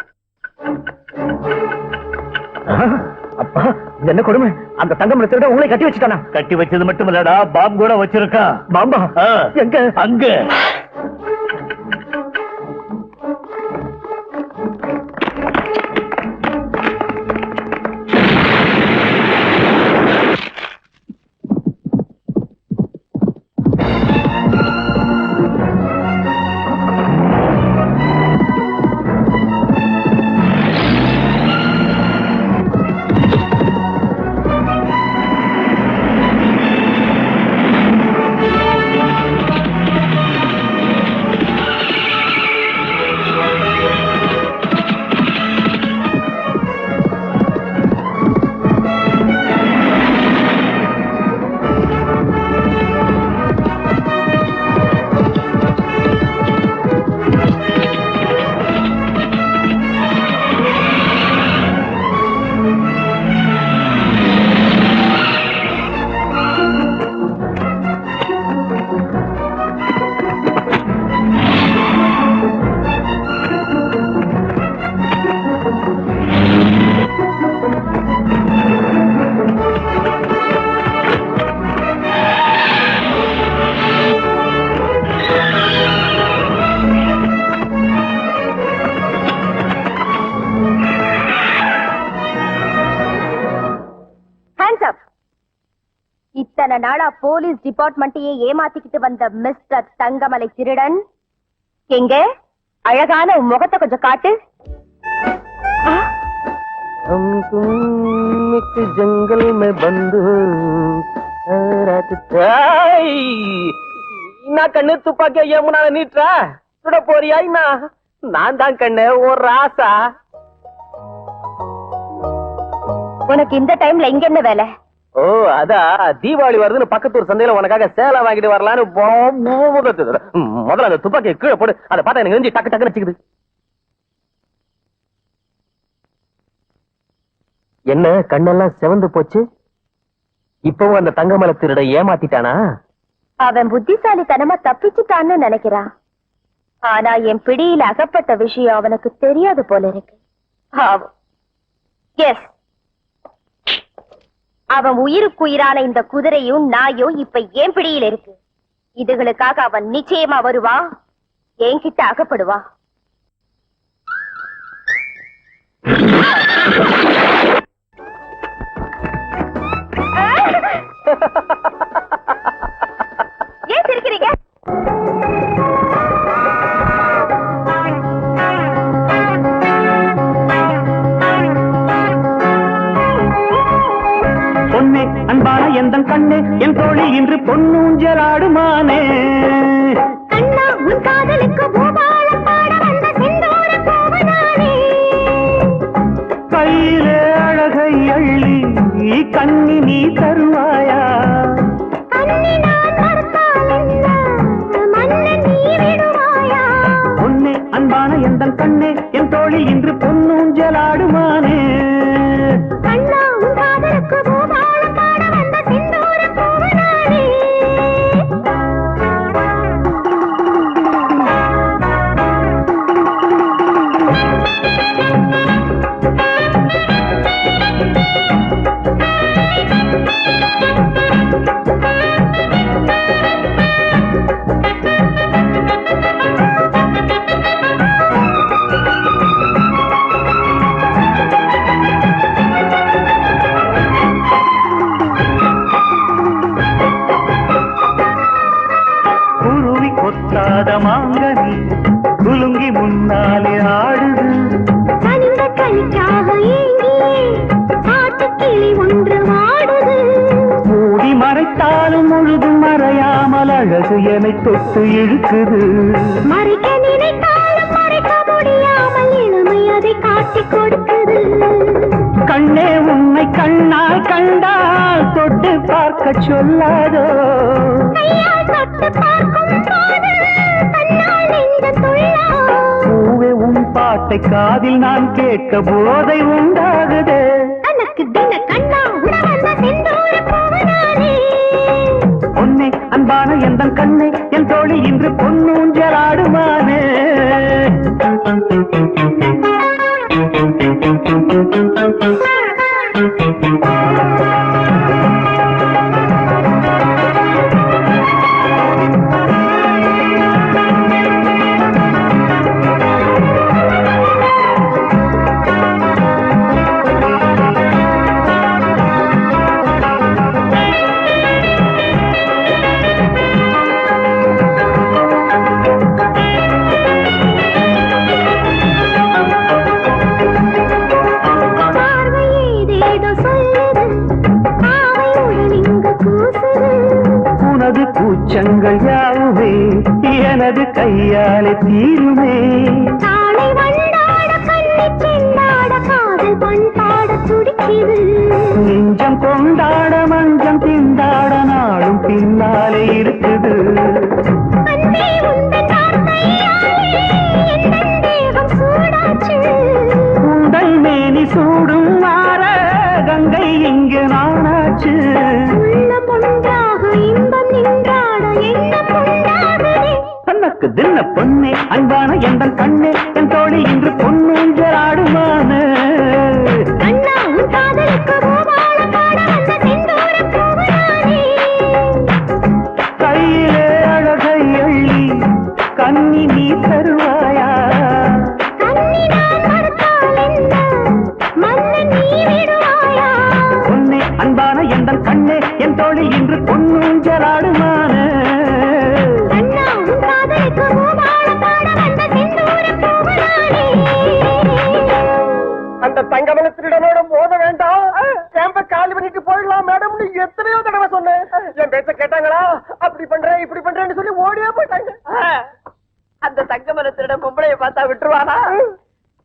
அப்பா, இது என்ன கொடுமை? அந்த தங்கமலை திருடன் உங்களை கட்டி வச்சுட்டானா? கட்டி வச்சது மட்டும் இல்லடா, பாம் கூட வச்சிருக்கான். பாம்பா? எங்க? அங்க. இத்தனை நாளா போலீஸ் டிபார்ட்மெண்ட்டையே ஏமாத்திக்கிட்டு வந்த மிஸ்டர் தங்கமலை திருடன் எங்க? அழகான உன் முகத்தை கொஞ்சம் காட்டு. ஜங்கல் மே பந்து நான் கண்ணு துப்பாக்கியா ஏன் முன்னால நீட்டுற? சுட போறியா? நான் தான் கண்ணு ஒரு ராசா. உனக்கு இந்த டைம்ல இங்க என்ன வேலை? ஓ அதா தீபாவளி வருதுன்னு பக்கத்தூர் சந்தையில உனக்காக சேலை வாங்கிட்டு வரலான்னு முதல்ல அந்த துப்பாக்கியை கீழே போடு. அதை பார்த்தா எனக்கு நெஞ்சு டக்கு டக்குன்னு வச்சுக்குது. என்ன கண்ணெல்லாம் சிவந்து போச்சு? இப்பவும் அந்த தங்கமலை திருட ஏமாத்திட்டானா? அவன் புத்திசாலித்தனமா தப்பிச்சுட்டான்னு நினைக்கிறான். ஆனா என் பிடியில் அகப்பட்ட விஷயம் அவனுக்கு தெரியாது போல இருக்கு. எஸ், அவன் உயிருக்குயிரான இந்த குதிரையும் நாயும் இப்ப என் பிடியில் இருக்கு. இதுகளுக்காக அவன் நிச்சயமா வருவா, என்கிட்ட அகப்படுவா. ஏன் சிரிக்கிறீங்க? பொன்னே அன்பான எந்தன் கண்ணே என் தோழி இன்று பொன்னூஞ்சலாடுமானே. அண்ணா உன் காதலுக்கு பூபாலம் பாட வந்த செந்தூர பூவனானே. கையிலே அழகை அள்ளி கண்ணி நீ தருவாயா? கண்ணி நான் மறுத்தால் என்ன, மன்னன் நீ விடுவாயா? பொன்னே அன்பான எந்தன் கண்ணே என் தோழி இன்று பொன்னூஞ்சலாடுமானே. அண்ணா உன் காதலுக்கு பூபாலம் பாட வந்த செந்தூர பூவனானே. குருவி கொத்தாத மாங்கனி குலுங்கி முன்னாலே ஆடுது. கனிந்த கனிக்காக ஏங்கியே காட்டுக்கிளி ஒன்று வாடுது. மூடி மறைத்தாலும் முழுதும் மறையாமல் அழகு என்னை தொட்டு இழுக்குது. மறைக்க நினைத்தாலும் மறைக்க முடியாமல் இளமை அதை காட்டிக் கொடுக்குது. கண்ணே உன்னை கண்ணால் கண்டால் தொட்டு பார்க்க சொல்லாதோ? கையால் தொட்டு பார்க்கும் போது தன்னால் நெஞ்ச துள்ளா. பூவே உன் பாட்டை காதில் நான் கேட்க போதை உண்டாகுதே. தனக்கு தின கண்ணா உடவந்த செந்தூர பூவனானே. பொன்னே அன்பான எந்தன் கண்ணே என் தோழி இன்று பொன்னூஞ்சலாடுமானே. பார்வையேதேதோ சொல்லுது, ஆவை உடலிங்கு கூசுது. உனது கூச்சங்கள் யாவுமே எனது கையாலே தீருமே. தாளை வண்டாட கண்ணி செண்டாட காதல் பண்பாட துடிக்குது. நெஞ்சம் கொண்டாட மஞ்சம் திண்டாட நாளும் பின்னாலே இருக்குது. அன்பே உந்தன் வார்த்தையாலே எந்தன் தேகம் சூடாச்சு. உங்கள் மேனி சூடும் மாற கங்கை இங்கு நானாச்சு. உள்ளம் ஒன்றாக இன்பம் நின்றாட எண்ணம் உண்டாகுதே. தனக்கு தின்ன பொன்னே அன்பான எந்தன் கண்ணே என் தோழி இன்று பொன்னூஞ்சலாடுமானே. அண்ணா உன் காதலுக்கு பூபாலம் பாட வந்த செந்தூர பூவனானே. கையிலே அழகை அள்ளி கண்ணி நீ தருவாயா? கண்ணி நான் மறுத்தால் என்ன, மன்னன் நீ விடுவாயா? பொன்னே அன்பான எந்தன் கண்ணே என் தோழி இன்று பொன்னூஞ்சலாடுமானே. அண்ணா உன் காதலுக்கு பூபாலம் பாட வந்த செந்தூர பூவனானே. அந்த தங்கமலை திருடனோட மோத வேண்டாம், கேம்ப காலி பண்ணிட்டு போயிடலாம் மேடம். நீ எத்தனையோ தடவை சொன்னேன், என் பேச்ச கேட்டாங்களா? அப்படி பண்றேன் இப்படி பண்றேன்னு சொல்லி ஓடியே போயிட்டாங்க. அந்த தங்கமலை திருட பொம்பளைய பார்த்தா விட்டுருவானா?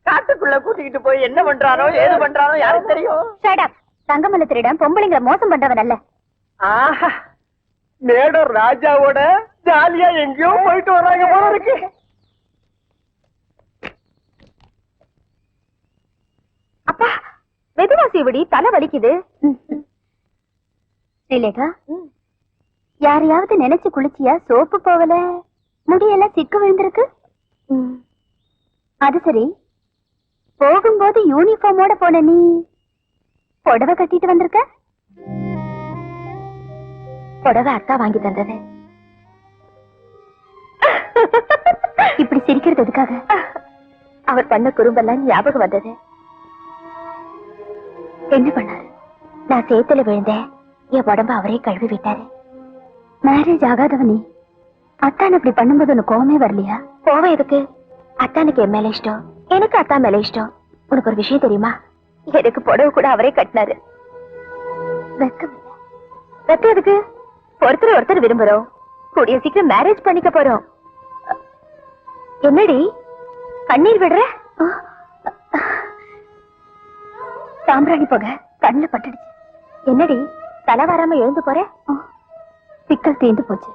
காட்டுக்குள்ள கூட்டிக்கிட்டு போய் என்ன பண்றானோ ஏது பண்றானோ யாருக்கு தெரியும்? Shut up. தங்கமலை திருடன் பொம்பளைங்களை மோசம் பண்றவன் அல்ல. ஆஹா, மேடம் ராஜாவோட ஜாலியா எங்கேயோ போயிட்டு வராங்க போல இருக்கு. அப்பா வெதுவாசி விடி, தலை வலிக்குது. இல்லைக்கா, யாரையாவது நினைச்சு குளிச்சியா? சோப்பு போகல, முடியெல்லாம் சிக்கு விழுந்திருக்கு. அது சரி, போகும்போது யூனிஃபார்மோட போன நீ புடவை கட்டிட்டு வந்திருக்க? புடவை அக்கா வாங்கி தந்தது. இப்படி சிரிக்கிறது எதுக்காக? அவர் பண்ண குறும்பெல்லாம் ஞாபகம் வந்தது. என்ன பண்ணாரு? நான் சேத்துல விழுந்தேன், என் உடம்ப அவரே கழுவி விட்டாரு. மேரேஜ் ஆகாதவ நீ அத்தான் அப்படி பண்ணும்போது உனக்கு கோவமே வரலையா? கோவம் எதுக்கு? அத்தானுக்கு என் மேல இஷ்டம், எனக்கு அத்தா மேல இஷ்டம். உனக்கு ஒரு விஷயம் தெரியுமா? எனக்கு புடவை கூட அவரே கட்டினாரு. வெக்கம் எதுக்கு? ஒருத்தர் ஒருத்தர் விரும்புறோம், கூடிய சீக்கிரம் மேரேஜ் பண்ணிக்க போறோம். என்னடி கண்ணீர் விடுற? சாம்பிராணி போக கண்ணுல பட்டுடுச்சு. என்னடி தலை வராம எழுந்து போற? சிக்கல் தீர்ந்து போச்சு.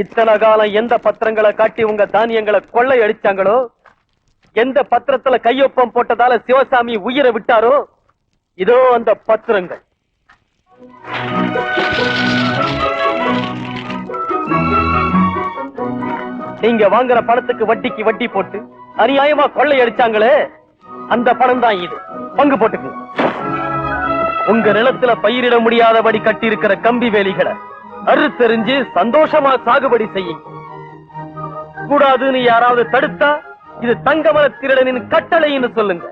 இத்தனை காலம் எந்த பத்திரங்களை காட்டி உங்க தானியங்களை கொள்ளை அடிச்சாங்களோ, எந்த பத்திரத்துல கையொப்பம் போட்டதால சிவசாமி உயிரை விட்டாரோ, இதோ அந்த பத்திரங்கள். நீங்க வாங்குற பணத்துக்கு வட்டிக்கு வட்டி போட்டு அநியாயமா கொள்ளை அடிச்சாங்களே, அந்த பணம் தான் இது. பங்கு போட்டுக்கு. உங்க நிலத்துல பயிரிட முடியாதபடி கட்டி இருக்கிற கம்பி வேலிகளை அறுத்தெறிஞ்சு சந்தோஷமா சாகுபடி செய்யுங்க. கூடாதுன்னு யாராவது தடுத்தா இது தங்கமல திருடனின் கட்டளைன்னு சொல்லுங்க.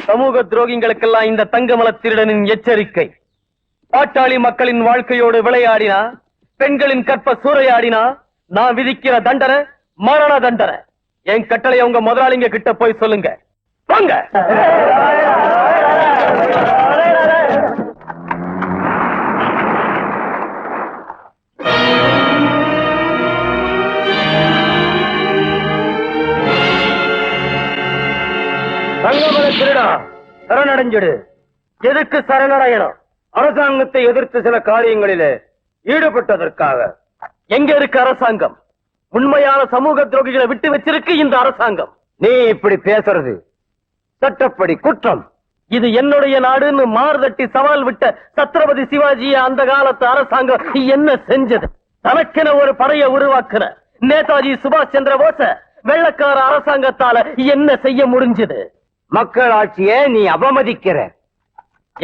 சமூக துரோகிகளுக்கெல்லாம் இந்த தங்கமல திருடனின் எச்சரிக்கை. பாட்டாளி மக்களின் வாழ்க்கையோடு விளையாடினா, பெண்களின் கற்ப சூறையாடினா, நான் விதிக்கிற தண்டனை மரண தண்டனை. என் கட்டளை உங்க முதலாளிங்க கிட்ட போய் சொல்லுங்க. வாங்க. தங்கமல திருடா, சரணடைஞ்சிடு. எதுக்கு சரணடையணும்? அரசாங்கத்தை எதிர்த்து சில காரியங்களிலே ஈடுபட்டதற்காக. எங்க இருக்கு அரசாங்கம்? உண்மையான சமூக துரோகிகளை விட்டு வச்சிருக்கு இந்த அரசாங்கம். நீ இப்படி பேசுறது சட்டப்படி குற்றம். இது என்னுடைய நாடுன்னு மார்தட்டி சவால் விட்ட சத்ரபதி சிவாஜிய அந்த காலத்து அரசாங்கம் என்ன செஞ்சது? தனக்கென ஒரு படையை உருவாக்குற நேதாஜி சுபாஷ் சந்திர போஸ வெள்ளக்கார அரசாங்கத்தால என்ன செய்ய முடிஞ்சது? மக்கள் ஆட்சியை நீ அவமதிக்கிற.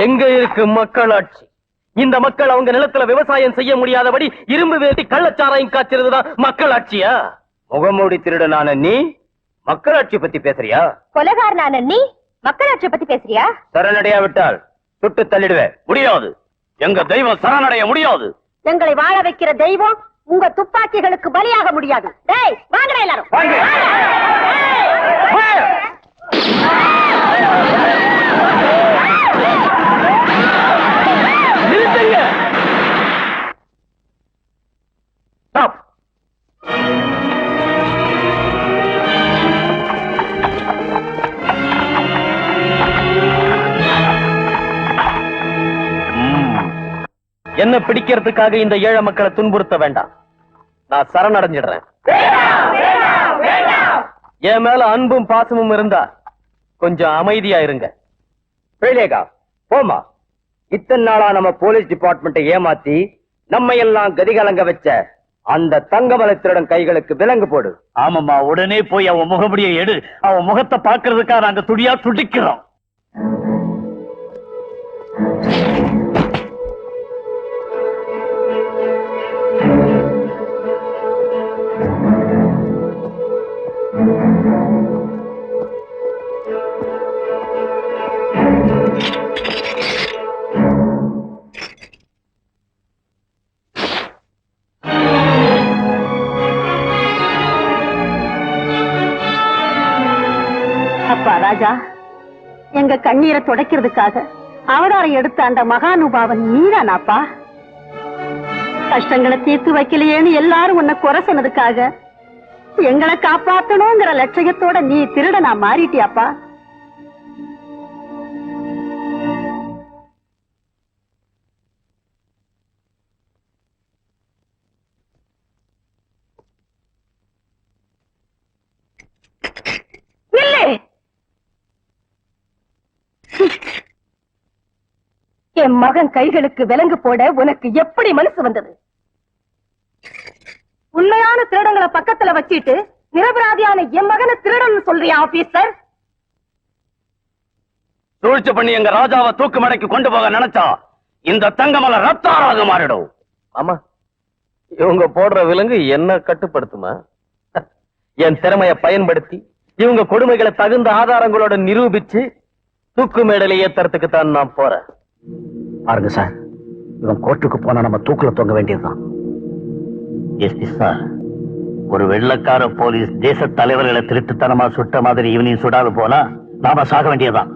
எங்க இருக்கு மக்களாட்சி? இந்த மக்கள் அவங்க நிலத்துல விவசாயம் செய்ய முடியாதபடி இரும்பு வேட்டி கள்ளச்சாராயம் காய்ச்சறதுதான் மக்களாட்சியா? முகமூடி திருடனான நீ மக்களாட்சி பத்தி பேசுறியா? கொலைகாரனான நீ மக்களாட்சி பத்தி பேசுறியா? சரணடையா விட்டால் சுட்டு தள்ளிடுவேன். முடியாது. எங்க தெய்வம் சரணடைய முடியாது. எங்களை வாழ வைக்கிற தெய்வம் உங்க துப்பாக்கிகளுக்கு பலியாக முடியாது. டேய் வாங்கடா எல்லாரும். நிறுத்துங்க. Stop. என்ன பிடிக்கிறதுக்காக இந்த ஏழை மக்களை துன்புறுத்த வேண்டாம். நான் சரணடைஞ்சிடுறேன். என் மேல அன்பும் பாசமும் இருந்தா கொஞ்சம் அமைதியா இருங்க. பிள்ளைகா போமா. இத்தனை நாளா நம்ம போலீஸ் டிபார்ட்மெண்ட்டை ஏமாத்தி நம்ம எல்லாம் கதிகலங்க வச்ச அந்த தங்கமலை திருடன் கைகளுக்கு விலங்கு போடு. ஆமாம்மா, உடனே போய் அவன் முகமுடியை எடு. அவன் முகத்தை பாக்குறதுக்காக நாங்க துடியா துடிக்கிறோம். அப்பா ராஜா, எங்க கண்ணீரை துடைக்கிறதுக்காக அவதாரம் எடுத்த அந்த மகானுபாவன் நீதானாப்பா? கஷ்டங்களை தீர்த்து வைக்கலையேன்னு எல்லாரும் உன்னை குறை சொன்னதுக்காக எங்களை காப்பாத்தணுங்கிற லட்சியத்தோட நீ திருடனா மாறிட்டியாப்பா? என் மகன் கைகளுக்கு விலங்கு போட உனக்கு எப்படி மனசு வந்தது? உண்மையான திருடங்களை பக்கத்துல வச்சிட்டு நிரபராதியான என் மகனை திருடன் சொல்றியா ஆபீசர்? சூழ்ச்சி பண்ணி எங்க ராஜாவை தூக்கு மடைக்கு கொண்டு போக நினைச்சா இந்த தங்கமலை ரத்தாராக மாறிடும். ஆமா, இவங்க போடுற விலங்கு என்ன கட்டுப்படுத்துமா? என் திறமையை பயன்படுத்தி இவங்க கொடுமைகளை தகுந்த ஆதாரங்களோட நிரூபிச்சு தூக்கு மேடையில ஏத்துறதுக்கு தான் நான் போறேன். பாருங்க சார், இவன் கோர்ட்டுக்கு போனா நம்ம தூக்குல தொங்க வேண்டியதுதான். எஸ்பி சார், ஒரு வெள்ளக்கார போலீஸ் தேச தலைவர்களை திருட்டுத்தனமா சுட்ட மாதிரி இவனையும் சுடாது போனா நாம சாக வேண்டியதுதான்.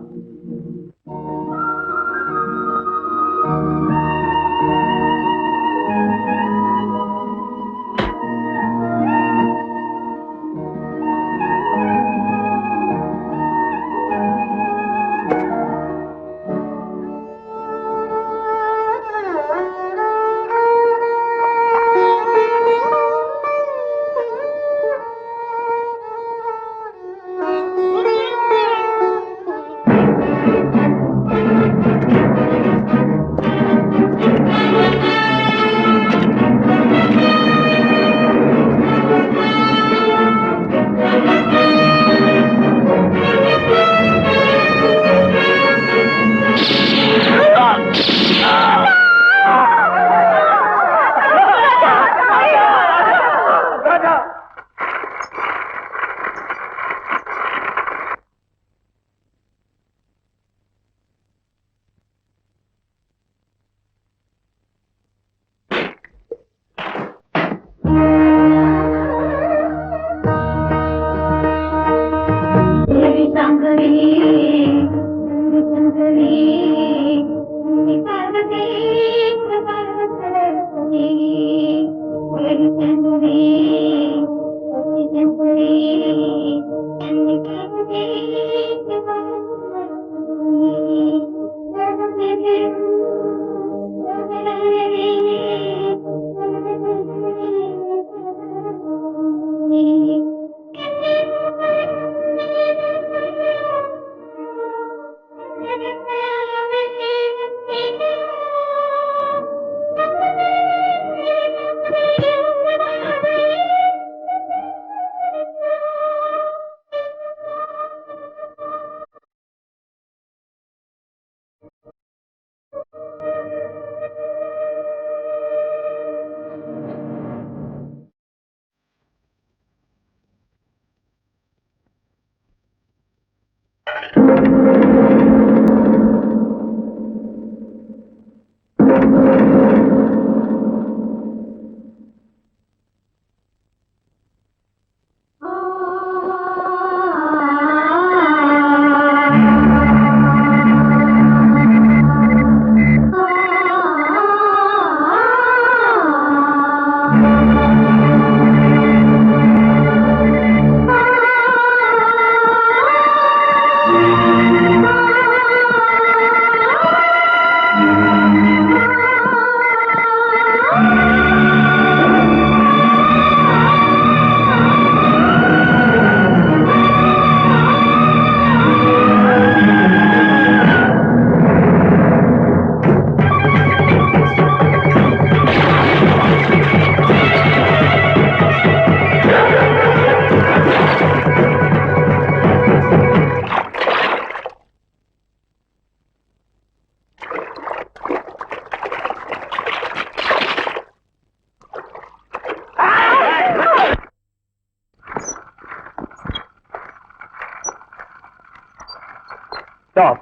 Stop.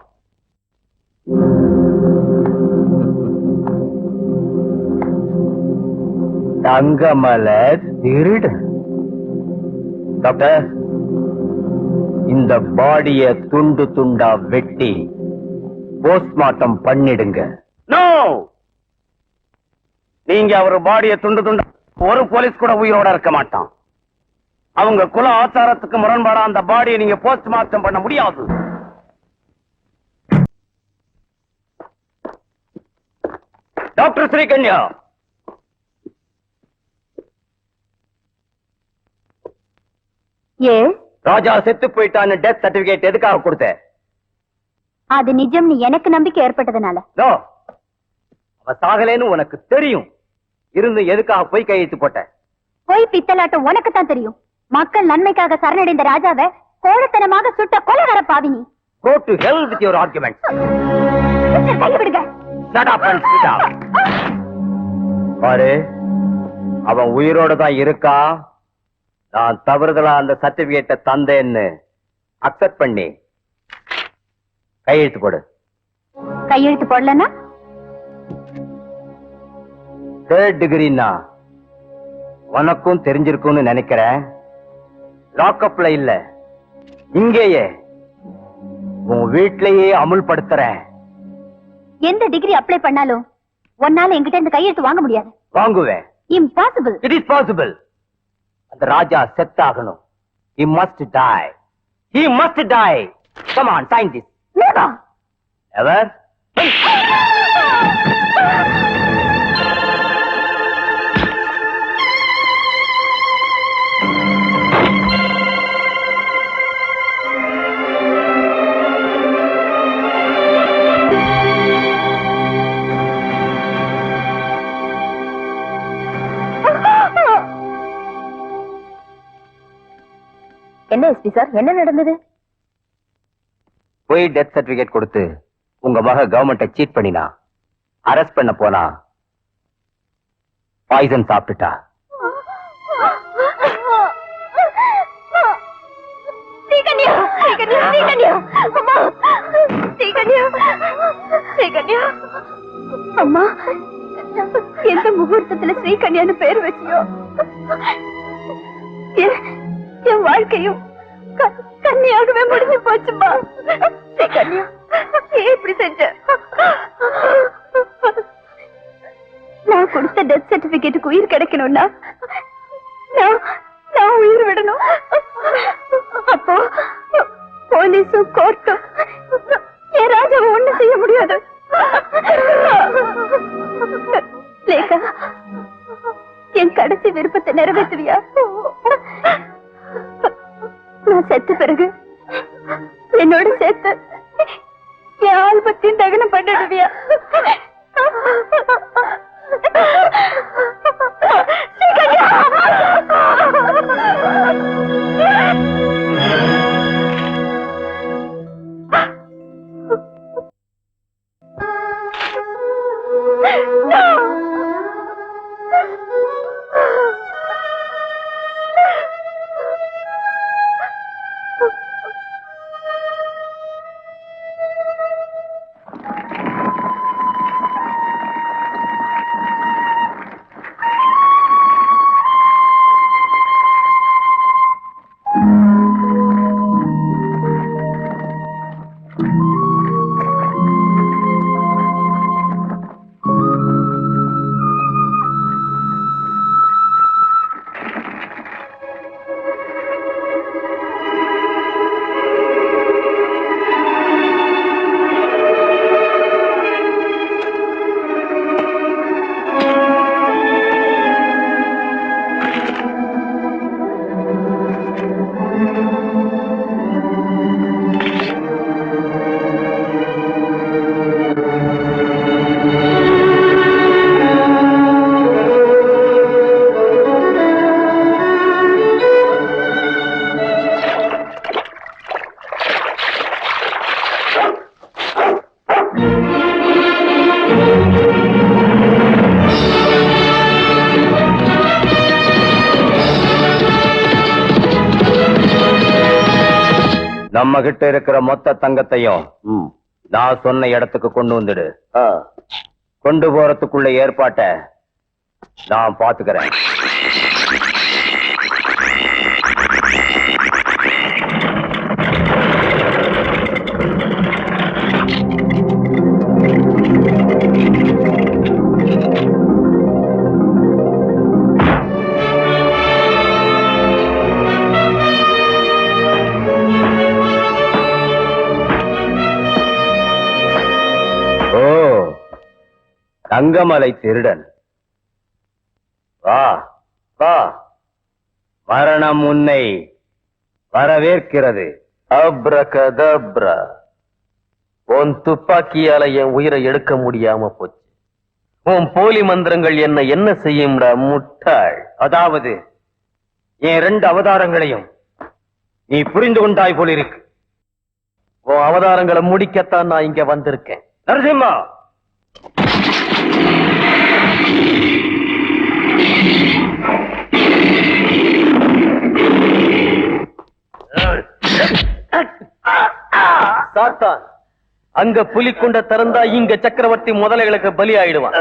தங்கமலர் திருடு. டாக்டர், இந்த பாடிய துண்டு துண்டா வெட்டி போஸ்ட்மார்ட்டம் பண்ணிடுங்க. நோ, நீங்க அவர் பாடிய துண்டு துண்டா ஒரு போலீஸ் கூட உயிரோட இருக்க மாட்டான். அவங்க குல ஆச்சாரத்துக்கு முரண்பாடா அந்த பாடியை நீங்க போஸ்ட்மார்ட்டம் பண்ண முடியாது. டாக்டர் ஸ்ரீகன்யா, ராஜா செத்து போயிட்டான்னு டெத் சர்டிபிகேட் எதுக்காக கொடுத்த? அது நிஜம், எனக்கு நம்பிக்கை ஏற்பட்டதுனால. நோ, அவ சாகலேன்னு உனக்கு தெரியும், இருந்து எதுக்காக போய் கையெழுத்து போட்ட? போய் பித்தலாட்டம் உனக்கு தான் தெரியும். மக்கள் நன்மைக்காக சரணடைந்த ராஜாவை கோழத்தனமாக சுட்ட கொலைகார பாவினி. Go to hell with your arguments. கையை விடுங்க. Shut up and sit down. பாரு, அவன் உயிரோட தான் இருக்கா. நான் தவறுதலா அந்த சர்டிபிகேட்டை தந்தேன்னு அக்செப்ட் பண்ணி கையெழுத்து போடு. கையெழுத்து போடலன்னா? 3rd டிகிரின்னா உனக்கும் தெரிஞ்சிருக்கும்னு நினைக்கிறேன். லாக்அப்ல இல்ல, இங்கேயே உன் வீட்லயே அமுல்படுத்துறேன். எந்த டிகிரி அப்ளை பண்ணாலும் ஒன்னால என்கிட்ட இந்த கையெழுத்து வாங்க முடியாது. வாங்குவேன். இம்பாசிபிள். It is possible. அந்த ராஜா செத்தாகணும். He must die. He must die. Come on, sign this. Never. Ever? என்ன எஸ்பி சார், என்ன நடந்தது? போய் டெத் சர்டிபிகேட் கொடுத்து உங்க மக கவர்மெண்ட்டை சீட் பண்ணினா, அரெஸ்ட் பண்ண போனா பாய்சன் சாப்பிட்டுட்டா. அம்மா, எந்த முகூர்த்தத்துல ஸ்ரீகன்யான்னு பேர் வச்சியோ என் வாழ்க்கையும் கன்னியாகவே முடிஞ்சு போச்சுமா. ஸ்ரீகன்யா, ஏன் இப்படி செஞ்ச? நான் கொடுத்த டெத் சர்டிபிகேட்டுக்கு உயிர் கிடைக்கணும்னா நான் உயிர் விடணும். அப்போ போலீஸும் கோர்ட்டும் என் ராஜாவை ஒண்ணு செய்ய முடியாது. லேகா, என் கடைசி விருப்பத்தை நிறைவேற்றுவியா? நான் செத்த பிறகு என்னோட சேர்த்து என் ஆல்பத்தையும் தகனம் பண்ணிடுவியா? நம்ம கிட்ட இருக்கிற மொத்த தங்கத்தையும் நான் சொன்ன இடத்துக்கு கொண்டு வந்துடு. கொண்டு போறதுக்குள்ள ஏற்பாட்டை நான் பாத்துக்கிறேன். தங்கமலை திருடன், வா வா, மரணம் உன்னை வரவேற்கிறது. அப்ரகதப்ரா. உன் துப்பாக்கியால என் உயிரை எடுக்க முடியாம போச்சு. உன் போலி மந்திரங்கள் என்ன செய்யும்டா முட்டாள். அதாவது என் 2 அவதாரங்களையும் நீ புரிந்து கொண்டாய் போலிருக்கு. உன் அவதாரங்களை முடிக்கத்தான் நான் இங்க வந்திருக்கேன். நரசிம்மா, சாத்தான், அங்க புலிக்குண்ட திறந்தா இங்க சக்கரவர்த்தி முதலைகளுக்கு பலி ஆயிடுவான்.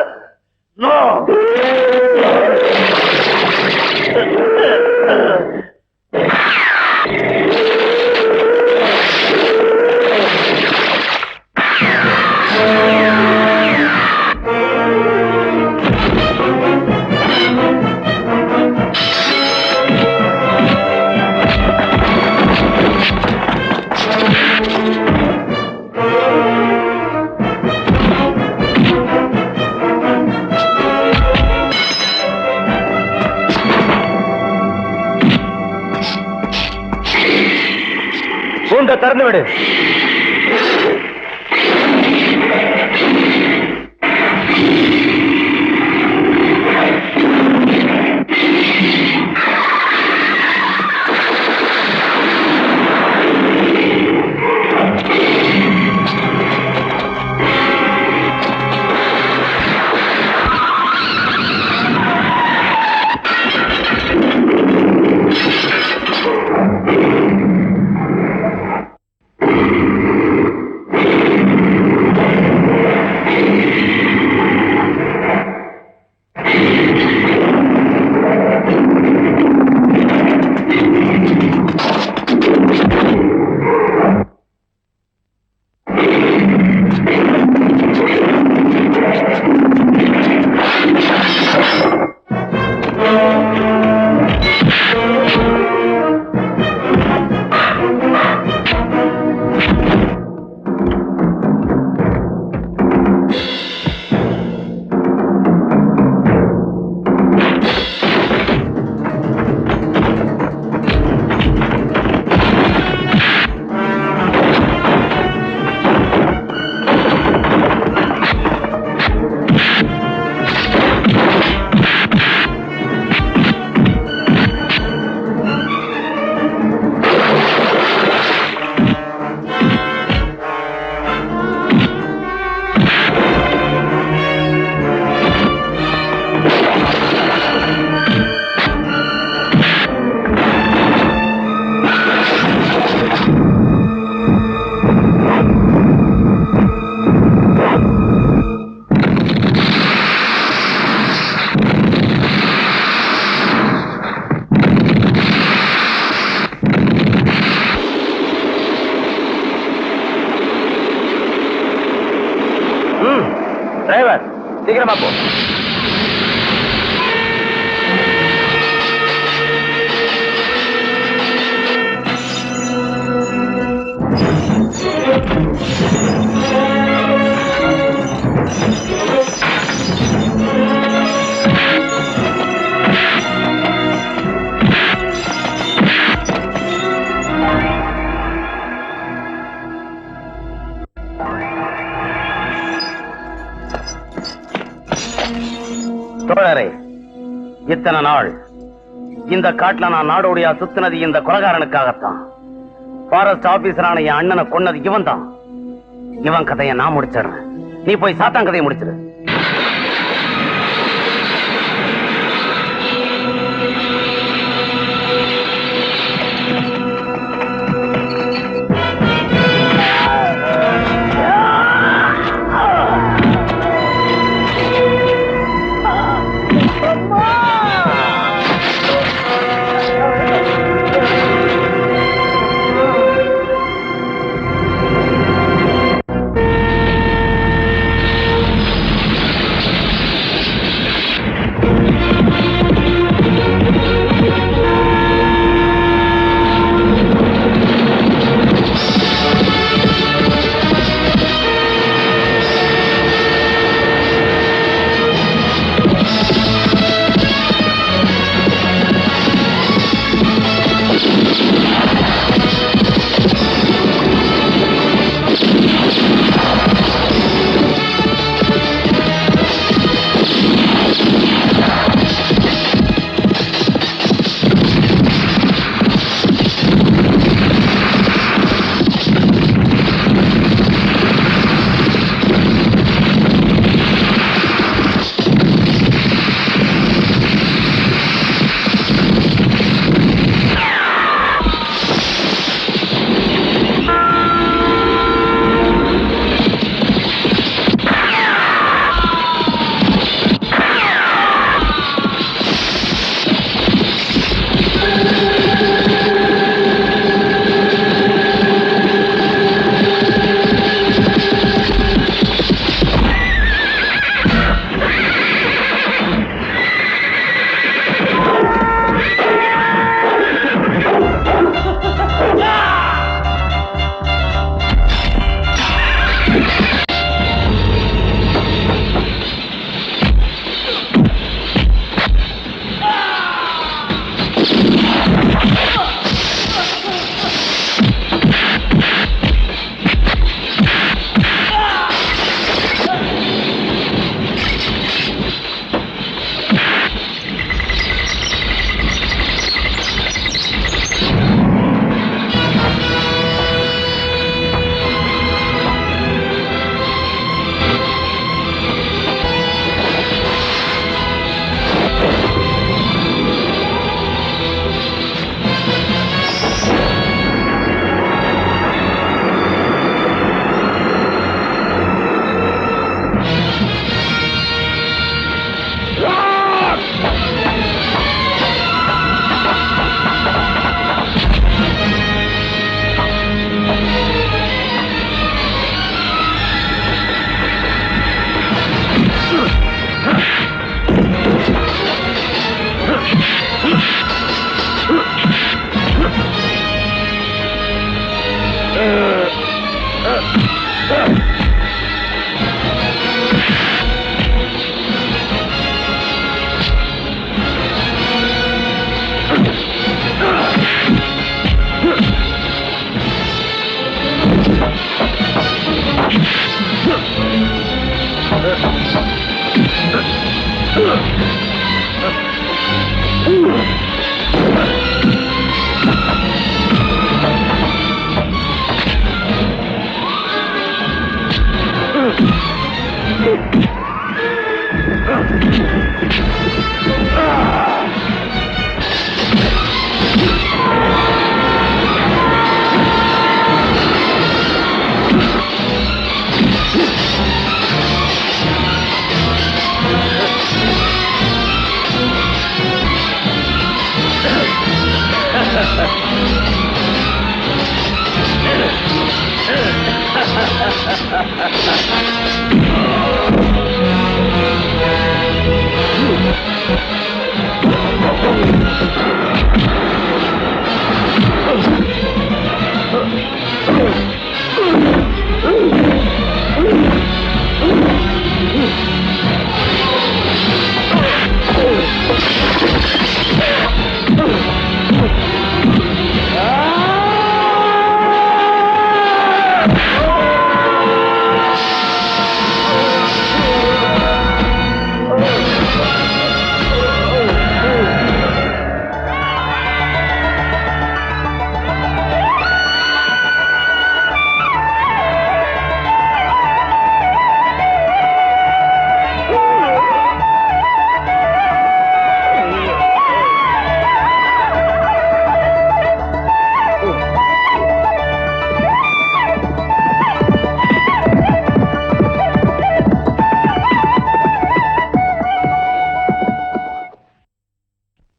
கூண்ட திறந்து விடு. டிரைவர், சீக்கிரமா போ. தோழரே, இத்தனை நாள் இந்த காட்டுல நான் நாடோடியா சுத்தினது இந்த கொலைகாரனுக்காகத்தான். ஃபாரஸ்ட் ஆபீசரான என் அண்ணனை கொன்னது இவன் தான். இவன் கதையை நான் முடிச்சிடுறேன், நீ போய் சாத்தான் கதையை முடிச்சிடு.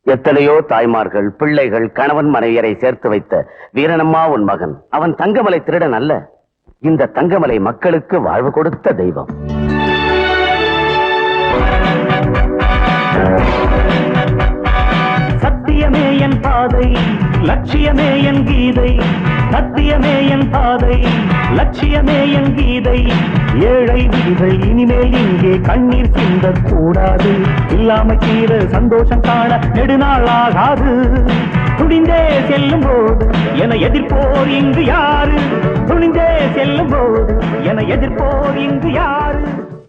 எத்தனையோ தாய்மார்கள், பிள்ளைகள், கணவன் மனைவியரை சேர்த்து வைத்த வீரனம்மா உன் மகன். அவன் தங்கமலை திருடன் அல்ல, இந்த தங்கமலை மக்களுக்கு வாழ்வு கொடுத்த தெய்வம். சத்தியமே என் பாதை, லட்சியமே என் கீதை. சத்தியமே என் பாதை, லட்சியமே என் கீதை. ஏழை விதிகள் இனிமேல் இங்கே கண்ணீர் சிந்தக் கூடாது. இல்லாம கீழ சந்தோஷம் காண நெடுநாள் ஆகாது. துணிந்தே செல்லும் போது என எதிர்ப்போர் இங்கு யாரு? துணிந்தே செல்லும் போது என எதிர்ப்போர் இங்கு யாரு?